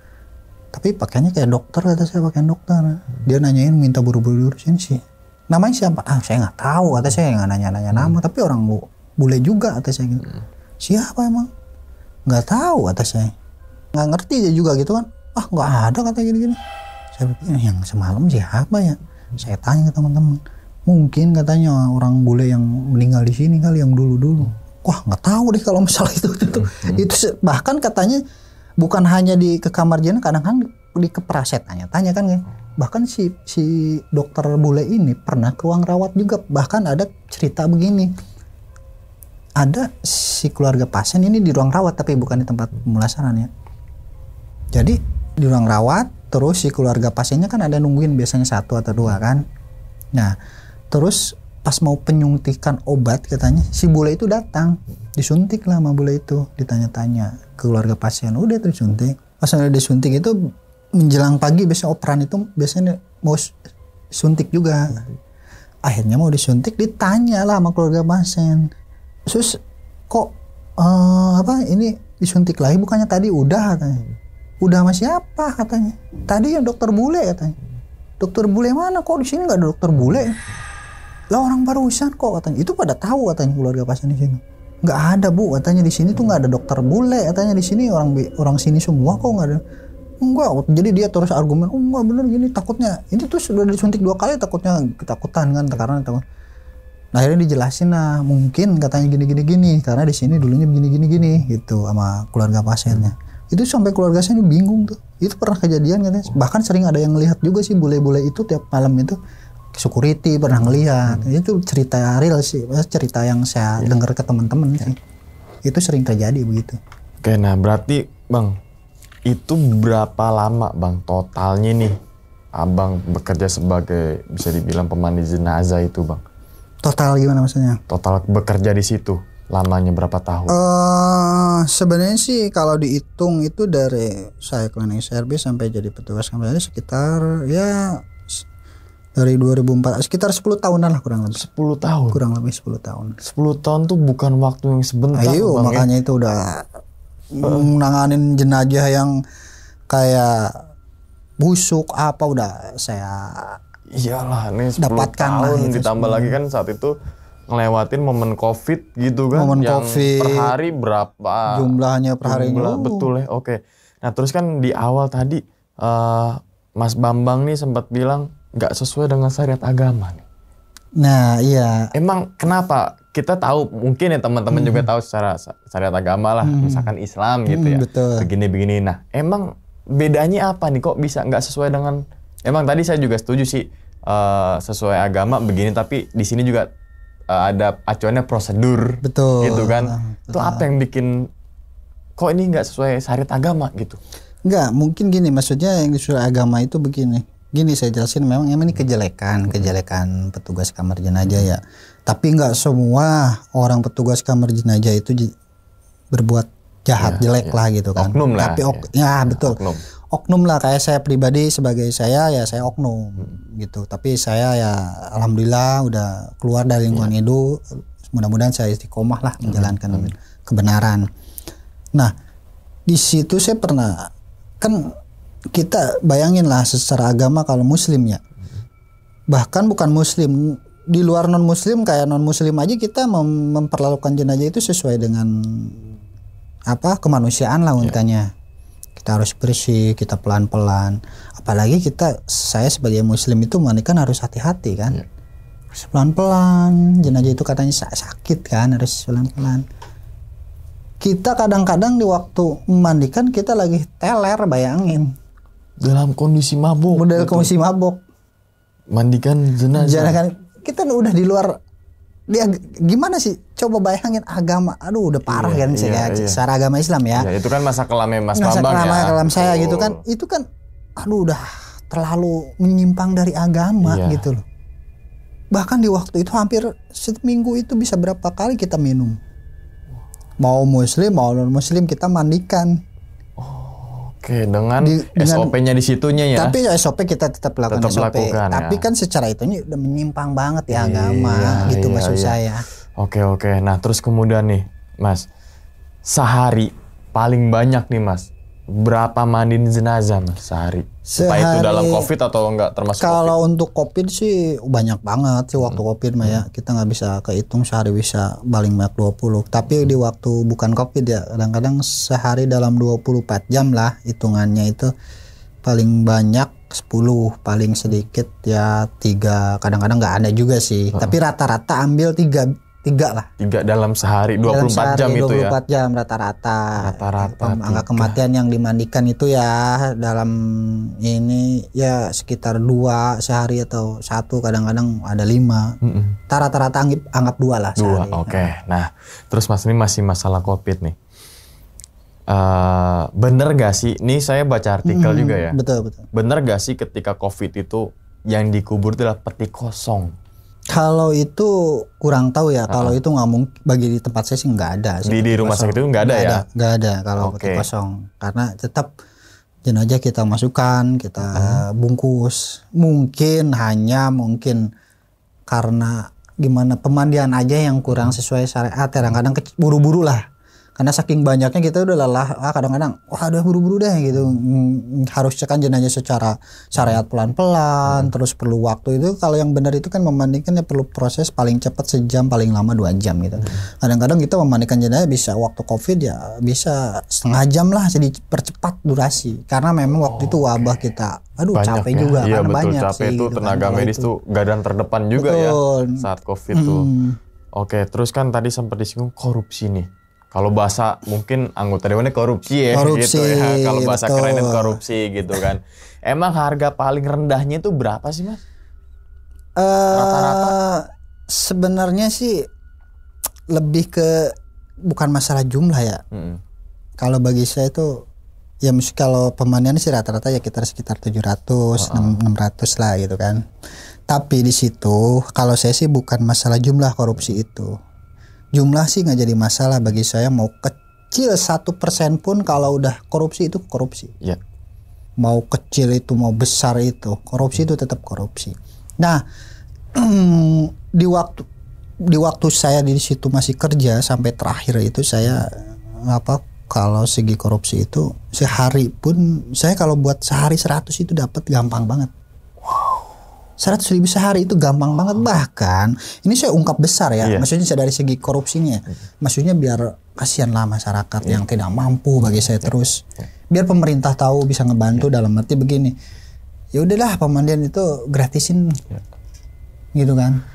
Tapi pakainya kayak dokter, kata saya, pakaian dokter. Dia nanyain minta buru-buru diurusin sih. Namanya siapa? Ah, saya nggak tahu, kata saya, nggak nanya-nanya nama, tapi orang bule juga, kata saya gitu. Siapa emang? Nggak tahu, kata saya. Nggak ngerti dia juga gitu kan. Ah, nggak ada, kata gini-gini. Saya pikir yang semalam siapa ya? Saya tanya ke teman-teman. Mungkin katanya orang bule yang meninggal di sini kali, yang dulu-dulu. Wah, nggak tahu deh kalau masalah itu. Itu bahkan katanya bukan hanya ke kamar jenazah, kadang-kadang di keperaset tanya kan ya. Bahkan si dokter bule ini pernah ke ruang rawat juga. Bahkan ada cerita begini. Ada si keluarga pasien ini di ruang rawat, tapi bukan di tempat pemulasaran ya. Jadi di ruang rawat, terus si keluarga pasiennya kan ada nungguin biasanya 1 atau 2 kan. Nah, terus pas mau penyuntikan obat katanya, si bule itu datang, disuntik lah sama bule itu, ditanya-tanya ke keluarga pasien, udah disuntik. Pas udah disuntik itu menjelang pagi, biasanya operan itu biasanya mau suntik juga. Akhirnya mau disuntik, ditanya lah sama keluarga pasien, "Sus, kok ini disuntik lagi, bukannya tadi udah?" katanya. "Udah sama siapa?" katanya. "Tadi ya dokter bule," katanya. "Dokter bule mana? Kok di sini nggak ada dokter bule?" "Lah orang barusan kok," katanya. Itu pada tahu katanya keluarga pasien di sini. "Nggak ada Bu," katanya, "di sini tuh nggak ada dokter bule," katanya, "di sini orang sini semua kok nggak ada." "Enggak." Jadi dia terus argumen, "Oh enggak bener gini, takutnya ini tuh sudah disuntik 2 kali, takutnya ketakutan kan, karena takut." Nah, akhirnya dijelasin lah, mungkin katanya gini karena di sini dulunya gini gitu sama keluarga pasiennya. Itu sampai keluarga saya ini bingung tuh. Itu pernah kejadian katanya. Bahkan sering ada yang ngelihat juga sih bule-bule itu tiap malam itu. Security pernah ngelihat. Itu cerita real sih, cerita yang saya dengar ke teman-teman sih. Itu sering terjadi begitu. Oke, nah berarti Bang, itu berapa lama Bang totalnya nih Abang bekerja sebagai bisa dibilang pemandi jenazah itu Bang? Total gimana maksudnya? Total bekerja di situ lamanya berapa tahun? Sebenarnya sih kalau dihitung itu dari saya cleaning service sampai jadi petugas kamarnya sekitar ya dari 2004 sekitar 10 tahunan lah kurang lebih. 10 tahun. Kurang lebih 10 tahun. 10 tahun tuh bukan waktu yang sebentar. Ayo, Bang, makanya itu udah nanganin jenazah yang kayak busuk apa udah saya iyalah nih 10 dapatkan tahun lah ditambah lagi kan saat itu ngelewatin momen COVID gitu kan, momen yang COVID, per hari berapa jumlahnya per harinya. Betul ya. Oke. Nah terus kan di awal tadi Mas Bambang nih sempat bilang nggak sesuai dengan syariat agama nih. Nah iya. Emang kenapa? Kita tahu mungkin ya teman-teman juga tahu secara syariat agama lah, misalkan Islam gitu ya. Betul. Begini-begini. Nah emang bedanya apa nih? Kok bisa nggak sesuai dengan? Emang tadi saya juga setuju sih sesuai agama begini, tapi di sini juga ada acuannya prosedur. Betul. Gitu kan? Itu apa yang bikin kok ini nggak sesuai syariat agama gitu? Nggak, mungkin gini, maksudnya yang disuruh agama itu begini. Gini saya jelasin, memang ini kejelekan petugas kamar jenazah ya. Tapi nggak semua orang petugas kamar jenazah itu berbuat jahat, jelek lah gitu kan. Oknum lah. Tapi ya betul. Oknum lah, kayak saya pribadi sebagai saya oknum gitu. Tapi saya ya alhamdulillah udah keluar dari lingkungan itu. Mudah-mudahan saya istiqomah lah menjalankan kebenaran. Nah, di situ saya pernah, kan kita bayangin lah secara agama kalau muslim ya. Bahkan bukan muslim, di luar non muslim kayak non muslim aja kita memperlakukan jenazah itu sesuai dengan kemanusiaan lah untanya. Kita harus bersih, kita pelan-pelan. Apalagi saya sebagai muslim itu memandikan harus hati-hati kan. Harus pelan-pelan. Jenazah itu katanya sakit kan, harus pelan-pelan. Kita kadang-kadang di waktu memandikan kita lagi teler, bayangin. Dalam kondisi mabuk. Kondisi mabuk. Mandikan jenazah. Kita udah di luar. Dia gimana sih? Coba bayangin agama. Aduh udah parah kan secara agama Islam ya. Itu kan masa kelamnya Mas Bambang ya. Masa kelam saya gitu kan. Itu kan aduh udah terlalu menyimpang dari agama gitu loh. Bahkan di waktu itu hampir seminggu itu bisa berapa kali kita minum. Mau muslim mau non muslim kita mandikan. Oke, dengan SOP-nya di situnya ya. Tapi SOP kita tetap lakukan SOP. Tapi kan secara itunya udah menyimpang banget ya agama gitu maksud saya. Oke. Nah, terus kemudian nih Mas, sehari paling banyak nih Mas, berapa mandiin jenazah Mas sehari? Supaya itu dalam COVID atau enggak termasuk kalau COVID? untuk COVID sih banyak banget sih waktu COVID mah ya. Kita nggak bisa kehitung sehari bisa paling banyak 20. Tapi di waktu bukan COVID ya, kadang-kadang sehari dalam 24 jam lah hitungannya itu paling banyak 10, paling sedikit ya 3. Kadang-kadang nggak ada juga sih. Tapi rata-rata ambil 3 lah. 3 dalam sehari 24 Dalam sehari, jam itu ya. 24 jam rata-rata. Rata-rata Angka 3. kematian yang dimandikan itu ya dalam ini ya sekitar 2 sehari atau 1, kadang-kadang ada 5. Rata-rata anggap 2 lah 2, sehari. oke. Nah, terus Mas ini masih masalah COVID nih. Bener gak sih? Nih saya baca artikel juga ya. Betul. Bener gak sih ketika COVID itu yang dikubur itu adalah peti kosong? Kalau itu kurang tahu ya. Kalau itu nggak mungkin, bagi di tempat saya sih nggak ada. Di rumah sakit itu nggak ada ya? Nggak ada kalau peti kosong. Karena tetap jenazah kita masukkan, kita bungkus. Mungkin karena gimana pemandian aja yang kurang sesuai syariat. Kadang-kadang buru-buru lah. Karena saking banyaknya kita udah lelah, kadang-kadang udah buru-buru deh gitu. Harus cekan jenazah secara syariat pelan-pelan, terus perlu waktu itu. Kalau yang benar itu kan memandikan ya perlu proses paling cepat sejam, paling lama 2 jam gitu. Kadang-kadang kita memandikan jenazah bisa waktu COVID ya bisa setengah jam lah, jadi percepat durasi. Karena memang waktu itu wabah kita, banyak capek ya? juga. Iya karena betul, banyak capek sih, itu gitu tenaga medis tuh garda terdepan juga ya saat COVID tuh. Oke, terus kan tadi sempat disinggung korupsi nih. Kalau bahasa mungkin anggota dewannya korupsi ya gitu ya. Kalau bahasa kerennya korupsi gitu kan. Emang harga paling rendahnya itu berapa sih Mas? Rata-rata? Sebenarnya sih lebih ke bukan masalah jumlah ya. Kalau bagi saya itu ya kalau pemandian sih rata-rata ya sekitar 700, 600 lah gitu kan. Tapi di situ kalau saya sih bukan masalah jumlah korupsi itu. Jumlah sih nggak jadi masalah bagi saya, mau kecil 1% pun kalau udah korupsi itu korupsi. Yeah. Mau kecil itu mau besar itu korupsi itu tetap korupsi. Nah di waktu saya di situ masih kerja sampai terakhir itu saya kalau segi korupsi itu sehari pun saya kalau buat sehari 100 itu dapat gampang banget. 100.000 sehari itu gampang banget. Bahkan ini saya ungkap besar ya, maksudnya dari segi korupsinya, maksudnya biar kasihan lah masyarakat yang tidak mampu bagi saya terus, biar pemerintah tahu bisa ngebantu dalam arti begini, ya udahlah pemandian itu gratisin, gitu kan,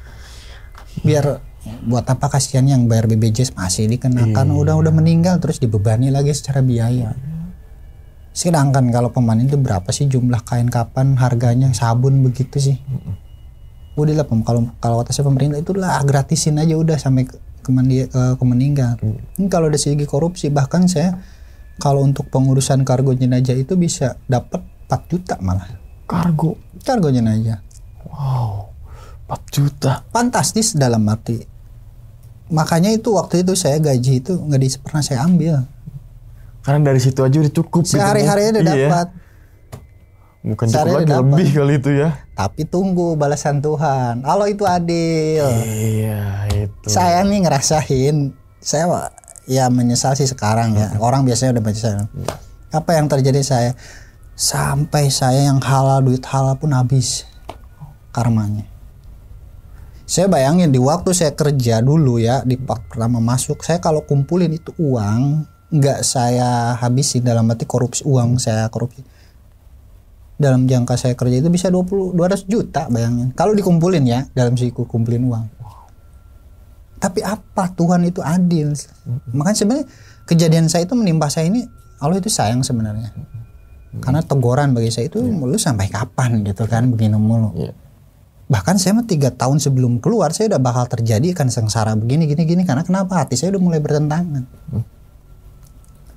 biar buat apa kasihan yang bayar BPJS masih dikenakan, udah meninggal terus dibebani lagi secara biaya. Sedangkan kalau pemandian itu berapa sih jumlah kain kapan, harganya sabun begitu sih. Udah lah kalau kata saya pemerintah itulah gratisin aja udah sampai ke meninggal. Ini kalau dari segi korupsi bahkan saya kalau untuk pengurusan kargo jenazah itu bisa dapat 4 juta malah. Kargo jenazah. Wow. 4 juta. Fantastis dalam arti. Makanya itu waktu itu saya gaji itu nggak pernah saya ambil. Karena dari situ aja udah cukup. Sehari-harinya udah dapat. Bukan cukup lagi, lebih kali itu ya. Tapi tunggu balasan Tuhan. Allah itu adil. Iya itu. Saya nih ngerasain. Saya ya menyesal sih sekarang ya. Orang biasanya udah menyesal. Apa yang terjadi saya? Sampai saya yang duit halal pun habis karmanya. Saya bayangin di waktu saya kerja dulu ya, di pertama masuk, saya kalau kumpulin itu uang nggak saya habisin dalam arti korupsi, uang saya korupsi dalam jangka saya kerja itu bisa 200 juta bayangin kalau dikumpulin ya, dalam siku kumpulin uang. Tapi apa, Tuhan itu adil. Makanya sebenarnya kejadian saya itu menimpa saya ini, Allah itu sayang sebenarnya. Karena teguran bagi saya itu lu sampai kapan gitu kan begini mulu. Bahkan saya 3 tahun sebelum keluar saya udah bakal terjadi kan sengsara begini karena kenapa, hati saya udah mulai bertentangan.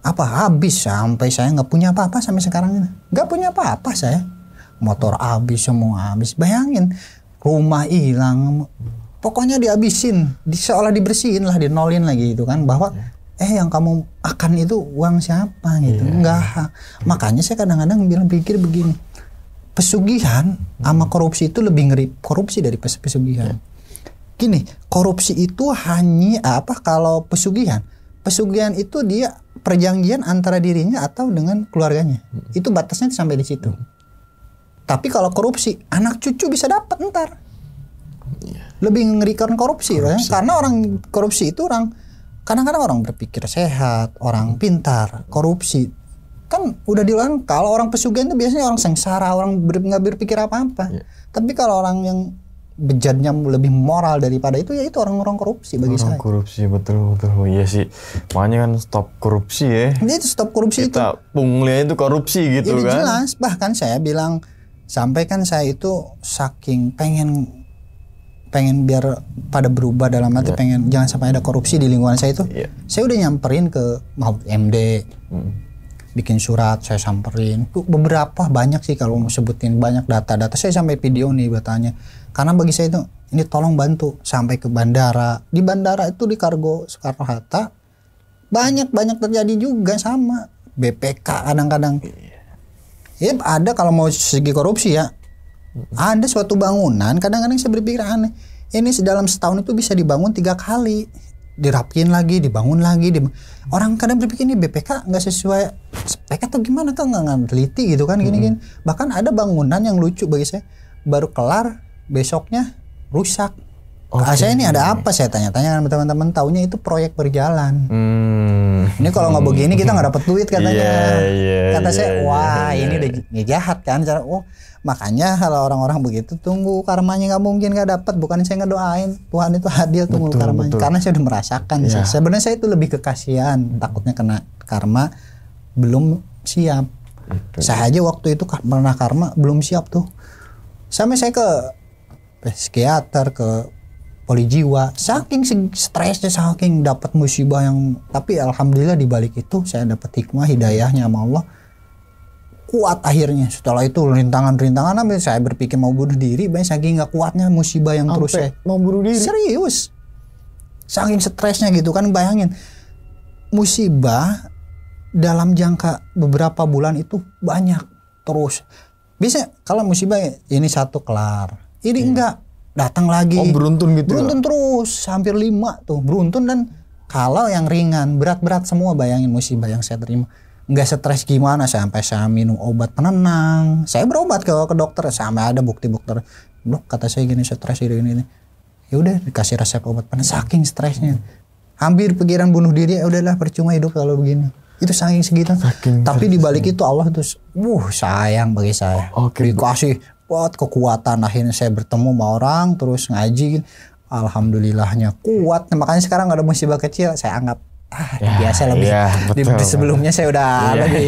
Habis sampai saya nggak punya apa-apa sampai sekarang ini. Nggak punya apa-apa saya. Motor habis, semua habis. Bayangin, rumah hilang. Pokoknya dihabisin, seolah dibersihin lah, dinolin lagi gitu kan. Bahwa yang kamu akan itu uang siapa gitu. Enggak. Makanya saya kadang-kadang pikir begini. Pesugihan sama korupsi itu lebih ngeri korupsi dari pesugihan. Gini, korupsi itu hanya kalau pesugihan pesugihan itu dia perjanjian antara dirinya atau dengan keluarganya. Itu batasnya sampai di situ. Tapi kalau korupsi, anak cucu bisa dapat ntar. Lebih ngerikan korupsi. Karena orang korupsi itu kadang-kadang orang berpikir sehat, orang pintar, korupsi. Kan udah diulang, kalau orang pesugihan itu biasanya orang sengsara, orang nggak berpikir apa-apa. Tapi kalau orang yang bejatnya lebih moral daripada itu, ya itu orang-orang korupsi bagi saya. Korupsi, betul. Iya sih. Makanya kan stop korupsi ya. Ini itu stop korupsi. Kita punglinya itu korupsi gitu kan. Jelas. Bahkan saya bilang, sampai kan saya itu saking pengen biar pada berubah dalam arti pengen jangan sampai ada korupsi di lingkungan saya itu. Saya udah nyamperin ke MD. Bikin surat, saya samperin. Beberapa banyak sih kalau mau sebutin, banyak data-data. Saya sampai video nih bertanya. Karena bagi saya itu, ini tolong bantu sampai ke bandara. Di bandara itu di Kargo Soekarno-Hatta banyak terjadi juga sama BPK kadang-kadang. Ya ada kalau mau segi korupsi ya. Ada suatu bangunan, kadang-kadang saya berpikir aneh. Ini dalam setahun itu bisa dibangun 3 kali. Dirapiin lagi, dibangun lagi. Orang kadang berpikir ini BPK nggak sesuai spek atau gimana, kan nggak teliti gitu kan gini-gini. Bahkan ada bangunan yang lucu bagi saya, baru kelar besoknya rusak. Saya ini ada apa, saya tanya-tanya kan teman-teman, taunya itu proyek berjalan. Ini kalau nggak begini kita nggak dapat duit katanya. Kata saya, wah ini udah jahat kan. Makanya kalau orang-orang begitu tunggu karmanya, nggak mungkin nggak dapat. Bukan saya ngedoain, Tuhan itu adil, tunggu karmanya. Karena saya udah merasakan. Sebenarnya saya itu lebih ke kasihan, takutnya kena karma, belum siap. Saya aja waktu itu pernah karma belum siap tuh. Sampai saya ke psikiater, ke poli jiwa, saking stresnya, saking dapat musibah yang, tapi alhamdulillah di balik itu saya dapat hikmah, hidayahnya sama Allah. Kuat akhirnya. Setelah itu rintangan sampai saya berpikir mau bunuh diri, saking nggak kuatnya musibah yang terus saya mau bunuh diri. Serius. Saking stresnya gitu kan, bayangin musibah dalam jangka beberapa bulan itu banyak terus. Bisa kalau musibah ini satu kelar, ini enggak, datang lagi. Beruntun gitu. Beruntun terus, hampir 5 tuh beruntun. Dan kalau yang ringan, berat semua, bayangin musibah yang saya terima. Nggak stres gimana, sampai saya minum obat penenang. Saya berobat ke dokter, sampai ada bukti-bukti. Dok, kata saya gini, stres ini. Ya udah dikasih resep obat penenang. Saking stresnya, hampir pikiran bunuh diri. Ya udahlah, percuma hidup kalau begini. Itu saking segitu. Tapi di balik itu Allah tuh, sayang bagi saya. Dikasih buat kekuatan. Akhirnya saya bertemu sama orang, terus ngaji. Alhamdulillahnya kuat. Makanya sekarang ada musibah kecil, saya anggap biasa lebih. Betul. Sebelumnya saya udah lebih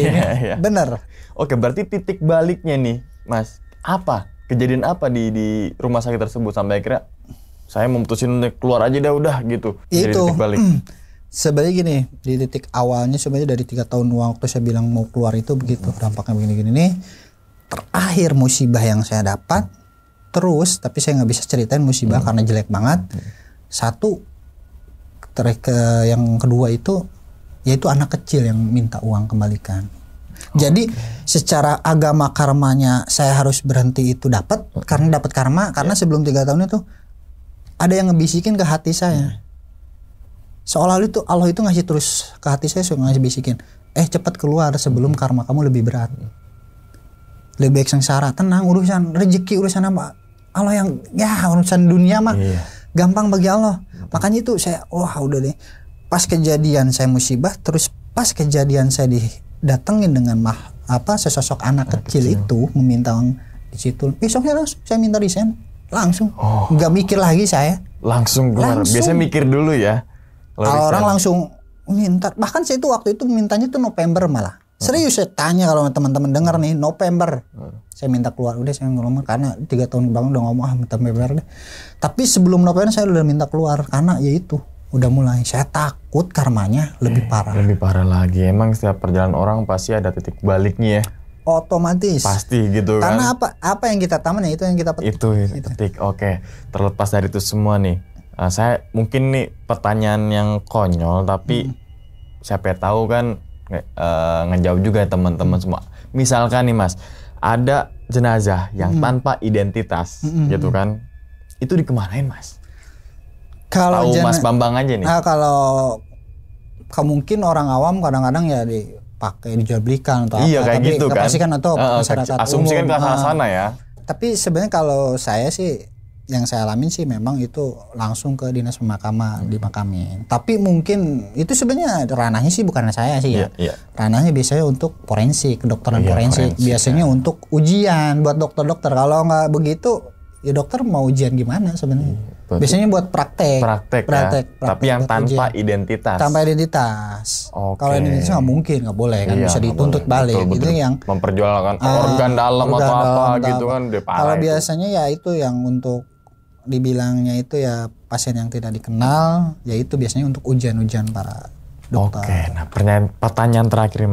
bener. Oke, berarti titik baliknya nih, Mas, apa? Kejadian apa di rumah sakit tersebut sampai akhirnya saya memutusin keluar aja udah gitu. Itu titik balik. Sebenarnya gini, di titik awalnya sebenarnya dari 3 tahun waktu saya bilang mau keluar itu begitu, dampaknya begini-gini nih. Terakhir musibah yang saya dapat terus, tapi saya nggak bisa ceritain musibah karena jelek banget. Satu, yang kedua itu yaitu anak kecil yang minta uang kembalikan. Jadi secara agama karmanya saya harus berhenti itu dapat karena dapat karma, karena sebelum 3 tahun itu ada yang ngebisikin ke hati saya. Seolah itu Allah itu ngasih terus ke hati saya, ngasih bisikin, cepat keluar sebelum karma kamu lebih berat. Lebih baik sengsara, tenang, urusan rezeki, urusan apa Allah yang urusan dunia mah gampang bagi Allah. Makanya itu saya udah deh. Pas kejadian saya musibah, terus pas kejadian saya didatengin dengan sesosok anak kecil itu meminta uang di situ. Besoknya langsung saya minta resign, langsung. Nggak mikir lagi saya. Langsung keluar. Biasanya mikir dulu ya. Kalau orang langsung minta. Bahkan saya itu waktu itu mintanya tuh November malah. Serius, saya tanya kalau teman-teman dengar nih, November. Saya minta keluar, udah saya ngomong karena 3 tahun bang udah ngomong November deh. Tapi sebelum November saya udah minta keluar karena ya itu udah mulai. Saya takut karmanya lebih parah. Lebih parah lagi. Emang setiap perjalanan orang pasti ada titik baliknya ya. Otomatis. Pasti gitu kan. Karena apa yang kita taman ya itu yang kita petik. Itu petik. Oke. Terlepas dari itu semua nih, saya mungkin nih pertanyaan yang konyol tapi siapa tahu kan ngejawab juga teman-teman semua. Misalkan nih Mas, ada jenazah yang tanpa identitas gitu kan, itu dikemanain Mas? Kalau Tahu Mas Bambang aja nih. Kalau mungkin orang awam kadang-kadang ya dipakai dijual belikan atau Iya, apa. kayak Tapi gitu kan. kepastikan atau masyarakat asumsi kan umum. ke sana ya. Tapi sebenarnya kalau saya sih yang saya alamin sih memang itu langsung ke dinas pemakaman dimakamin. Tapi mungkin itu sebenarnya ranahnya sih bukan saya sih ya. Iya. Ranahnya biasanya untuk forensik, kedokteran Iya, forensik. forensik, Biasanya untuk ujian buat dokter-dokter. Kalau nggak begitu ya dokter mau ujian gimana sebenarnya? Biasanya buat praktek. Praktek, tapi yang buat tanpa ujian. identitas. Tanpa identitas. Oke. Kalau identitas nggak mungkin, nggak boleh kan, Iya, bisa nggak dituntut boleh. balik. Betul, itu betul. yang memperjualkan organ dalam organ atau apa dalam, gitu apa. kan udah parah Kalau itu. biasanya ya itu yang untuk dibilangnya itu ya pasien yang tidak dikenal, ya itu biasanya untuk ujian-ujian para dokter. Oke, nah pertanyaan terakhir nih,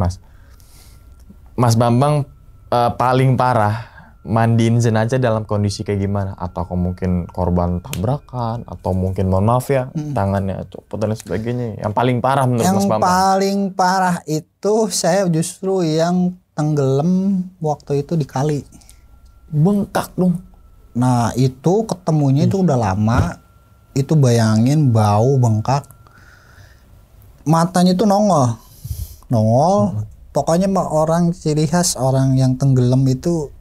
Mas Bambang paling parah mandiin jenazah dalam kondisi kayak gimana? Atau mungkin korban tabrakan, atau mungkin mohon maaf ya tangannya copot dan sebagainya. Yang paling parah menurut Yang Mas Bambang? paling parah itu saya justru yang tenggelam waktu itu di kali. Bengkak dong. Nah itu ketemunya itu udah lama. Itu bayangin bau bengkak. Matanya itu nongol. Pokoknya orang ciri khas orang yang tenggelam itu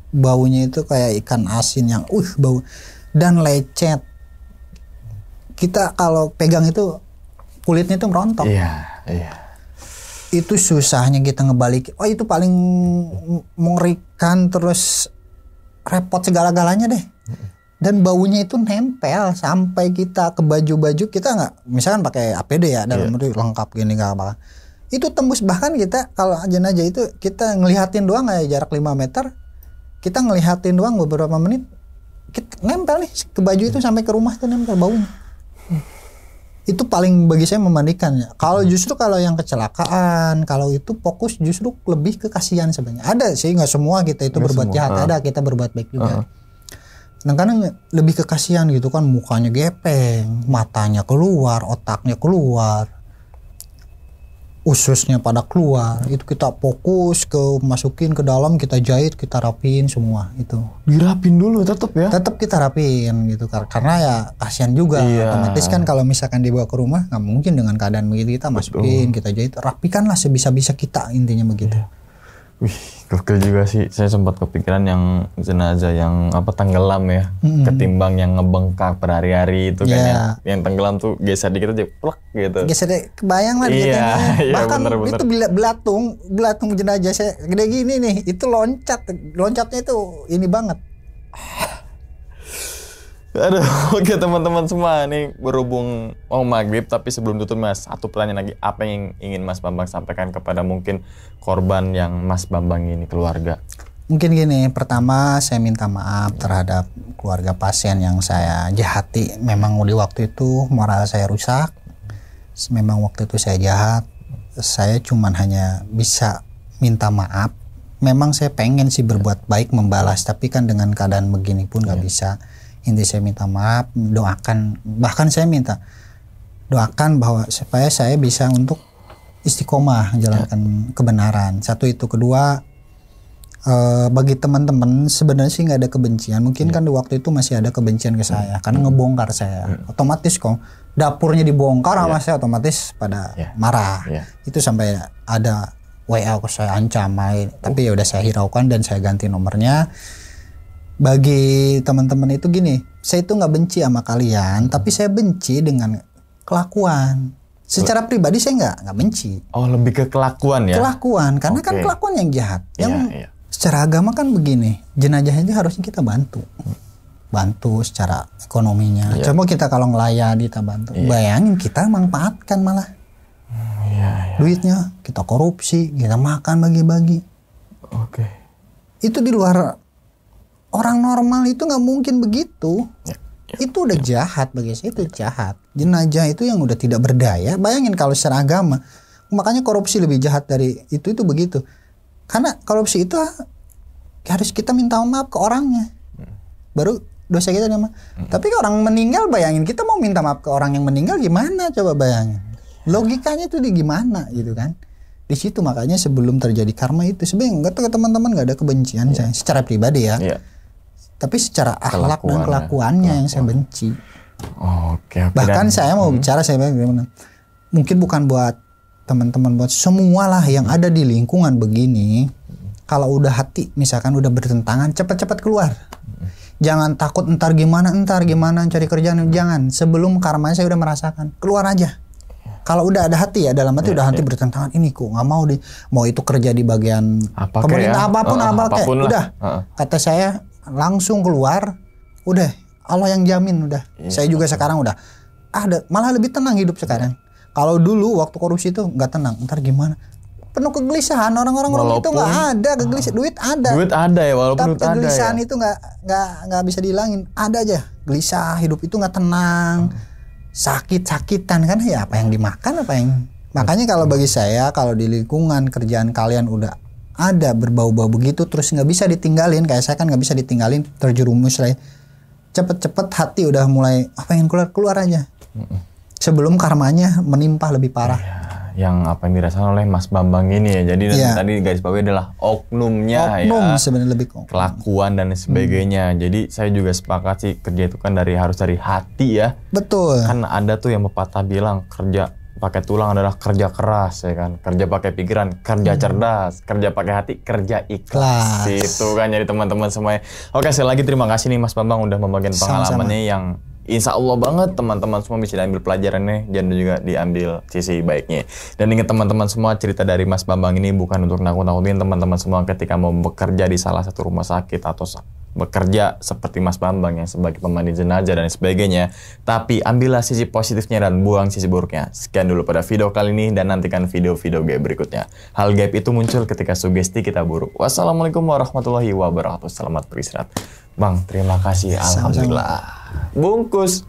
baunya itu kayak ikan asin yang bau dan lecet. Kita kalau pegang itu kulitnya itu merontok. Iya. Itu susahnya kita ngebalik. Itu paling mengerikan, terus repot segala-galanya deh. Dan baunya itu nempel sampai kita ke baju-baju kita nggak, misalkan pakai APD ya dalam itu lengkap gini nggak apa. Itu tembus, bahkan kita kalau jenazah itu kita ngelihatin doang ya jarak 5 meter. Kita ngelihatin doang beberapa menit, kita nempel nih ke baju itu sampai ke rumah itu nempel baunya. Itu paling bagi saya memandikan ya. Kalau justru kalau yang kecelakaan, kalau itu fokus justru lebih ke kasihan sebenarnya. Ada sih, nggak semua kita itu berbuat jahat, ada kita berbuat baik juga. Kadang-kadang lebih ke kasihan gitu kan, mukanya gepeng, matanya keluar, otaknya keluar, ususnya pada keluar. Itu kita fokus ke masukin ke dalam, kita jahit, kita rapiin semua itu. Dirapin dulu tetap ya. Tetap kita rapiin gitu karena ya kasihan juga. Otomatis kan kalau misalkan dibawa ke rumah nggak mungkin dengan keadaan begitu, kita masukin, kita jahit, rapikanlah sebisa-bisa kita, intinya begitu. Wih, gokil juga sih. Saya sempat kepikiran yang jenazah yang tenggelam ya, ketimbang yang ngebengkak berhari-hari itu kan ya. Yang tenggelam tuh geser dikit aja plek gitu. Geser deh, kebayang lah bahkan bener. Itu belatung jenazah saya gede gini nih, itu loncatnya itu ini banget. Aduh, oke teman-teman semua, nih berhubung mau maghrib, tapi sebelum tutup Mas, satu pertanyaan lagi, apa yang ingin Mas Bambang sampaikan kepada mungkin korban yang Mas Bambang ini, keluarga? Mungkin gini, pertama saya minta maaf terhadap keluarga pasien yang saya jahati. Memang di waktu itu moral saya rusak, memang waktu itu saya jahat, saya cuman hanya bisa minta maaf. Memang saya pengen sih berbuat baik, membalas, tapi kan dengan keadaan begini pun nggak bisa. Inti saya minta maaf, doakan, bahkan saya minta doakan bahwa supaya saya bisa untuk istiqomah menjalankan kebenaran. Satu itu. Kedua, bagi teman-teman sebenarnya sih nggak ada kebencian. Mungkin kan di waktu itu masih ada kebencian ke saya karena ngebongkar saya. Otomatis kok dapurnya dibongkar sama saya, otomatis pada marah. Itu sampai ada WA ke saya ancam, tapi ya udah saya hiraukan dan saya ganti nomornya. Bagi teman-teman itu gini, saya itu nggak benci sama kalian, tapi saya benci dengan kelakuan. Secara pribadi saya nggak benci. Oh, lebih ke kelakuan ya? Kelakuan, karena kan kelakuan yang jahat. Yang secara agama kan begini, jenazah itu harusnya kita bantu secara ekonominya. Coba kita kalau ngelayani kita bantu, bayangin kita manfaatkan malah duitnya, kita korupsi, kita makan bagi-bagi. Itu di luar. Orang normal itu nggak mungkin begitu. Itu udah jahat bagi saya, itu jahat. Jenazah itu yang udah tidak berdaya. Bayangin kalau secara agama, makanya korupsi lebih jahat dari itu begitu. Karena korupsi itu harus kita minta maaf ke orangnya, baru dosa kita nama. Tapi orang meninggal, bayangin kita mau minta maaf ke orang yang meninggal gimana? Coba bayangin. Logikanya itu di gimana gitu kan? Di situ makanya sebelum terjadi karma itu sebenarnya nggak tahu teman-teman nggak ada kebencian saya secara pribadi ya. Tapi secara akhlak dan kelakuannya yang saya benci. Bahkan saya mau bicara, saya bilang mungkin bukan buat teman-teman, buat semua lah yang ada di lingkungan begini. Kalau udah hati misalkan udah bertentangan, cepat-cepat keluar. Jangan takut ntar gimana cari kerjaan, jangan. Sebelum karmanya saya udah merasakan, keluar aja. Kalau udah ada hati ya, dalam hati udah hati bertentangan, ini kok nggak mau mau itu kerja di bagian pemerintah apapun udah. Kata saya langsung keluar, udah Allah yang jamin udah. Saya juga sekarang udah malah lebih tenang hidup sekarang. Kalau dulu waktu korupsi itu nggak tenang, ntar gimana? Penuh kegelisahan orang-orang itu nggak ada kegelisahan, duit ada ya walaupun tapi kegelisahan itu nggak bisa dihilangin, ada aja gelisah, hidup itu nggak tenang, sakitan kan ya, apa yang dimakan makanya kalau bagi saya kalau di lingkungan kerjaan kalian udah ada berbau-bau begitu terus nggak bisa ditinggalin, kayak saya kan nggak bisa ditinggalin, terjerumus lah, cepet-cepet hati udah mulai pengen keluar aja sebelum karmanya menimpa lebih parah. Yang apa yang dirasakan oleh Mas Bambang ini ya. Jadi tadi garis bawahi adalah oknumnya sebenarnya lebih kelakuan dan sebagainya. Jadi saya juga sepakat sih kerja itu kan harus dari hati ya. Betul. Kan ada tuh yang pepatah bilang kerja pakai tulang adalah kerja keras ya kan. Kerja pakai pikiran, kerja cerdas, kerja pakai hati, kerja ikhlas. Itu kan jadi teman-teman semuanya. Oke, sekali lagi terima kasih nih Mas Bambang udah membagikan pengalamannya yang insya Allah banget teman-teman semua bisa diambil pelajarannya dan juga diambil sisi baiknya. Dan ingat teman-teman semua, cerita dari Mas Bambang ini bukan untuk nakut-nakutin teman-teman semua ketika mau bekerja di salah satu rumah sakit atau bekerja seperti Mas Bambang yang sebagai pemandi jenazah dan sebagainya. Tapi ambillah sisi positifnya dan buang sisi buruknya. Sekian dulu pada video kali ini dan nantikan video-video gaib berikutnya. Hal gaib itu muncul ketika sugesti kita buruk. Wassalamualaikum warahmatullahi wabarakatuh. Selamat beristirahat. Bang, terima kasih. Alhamdulillah. Bungkus.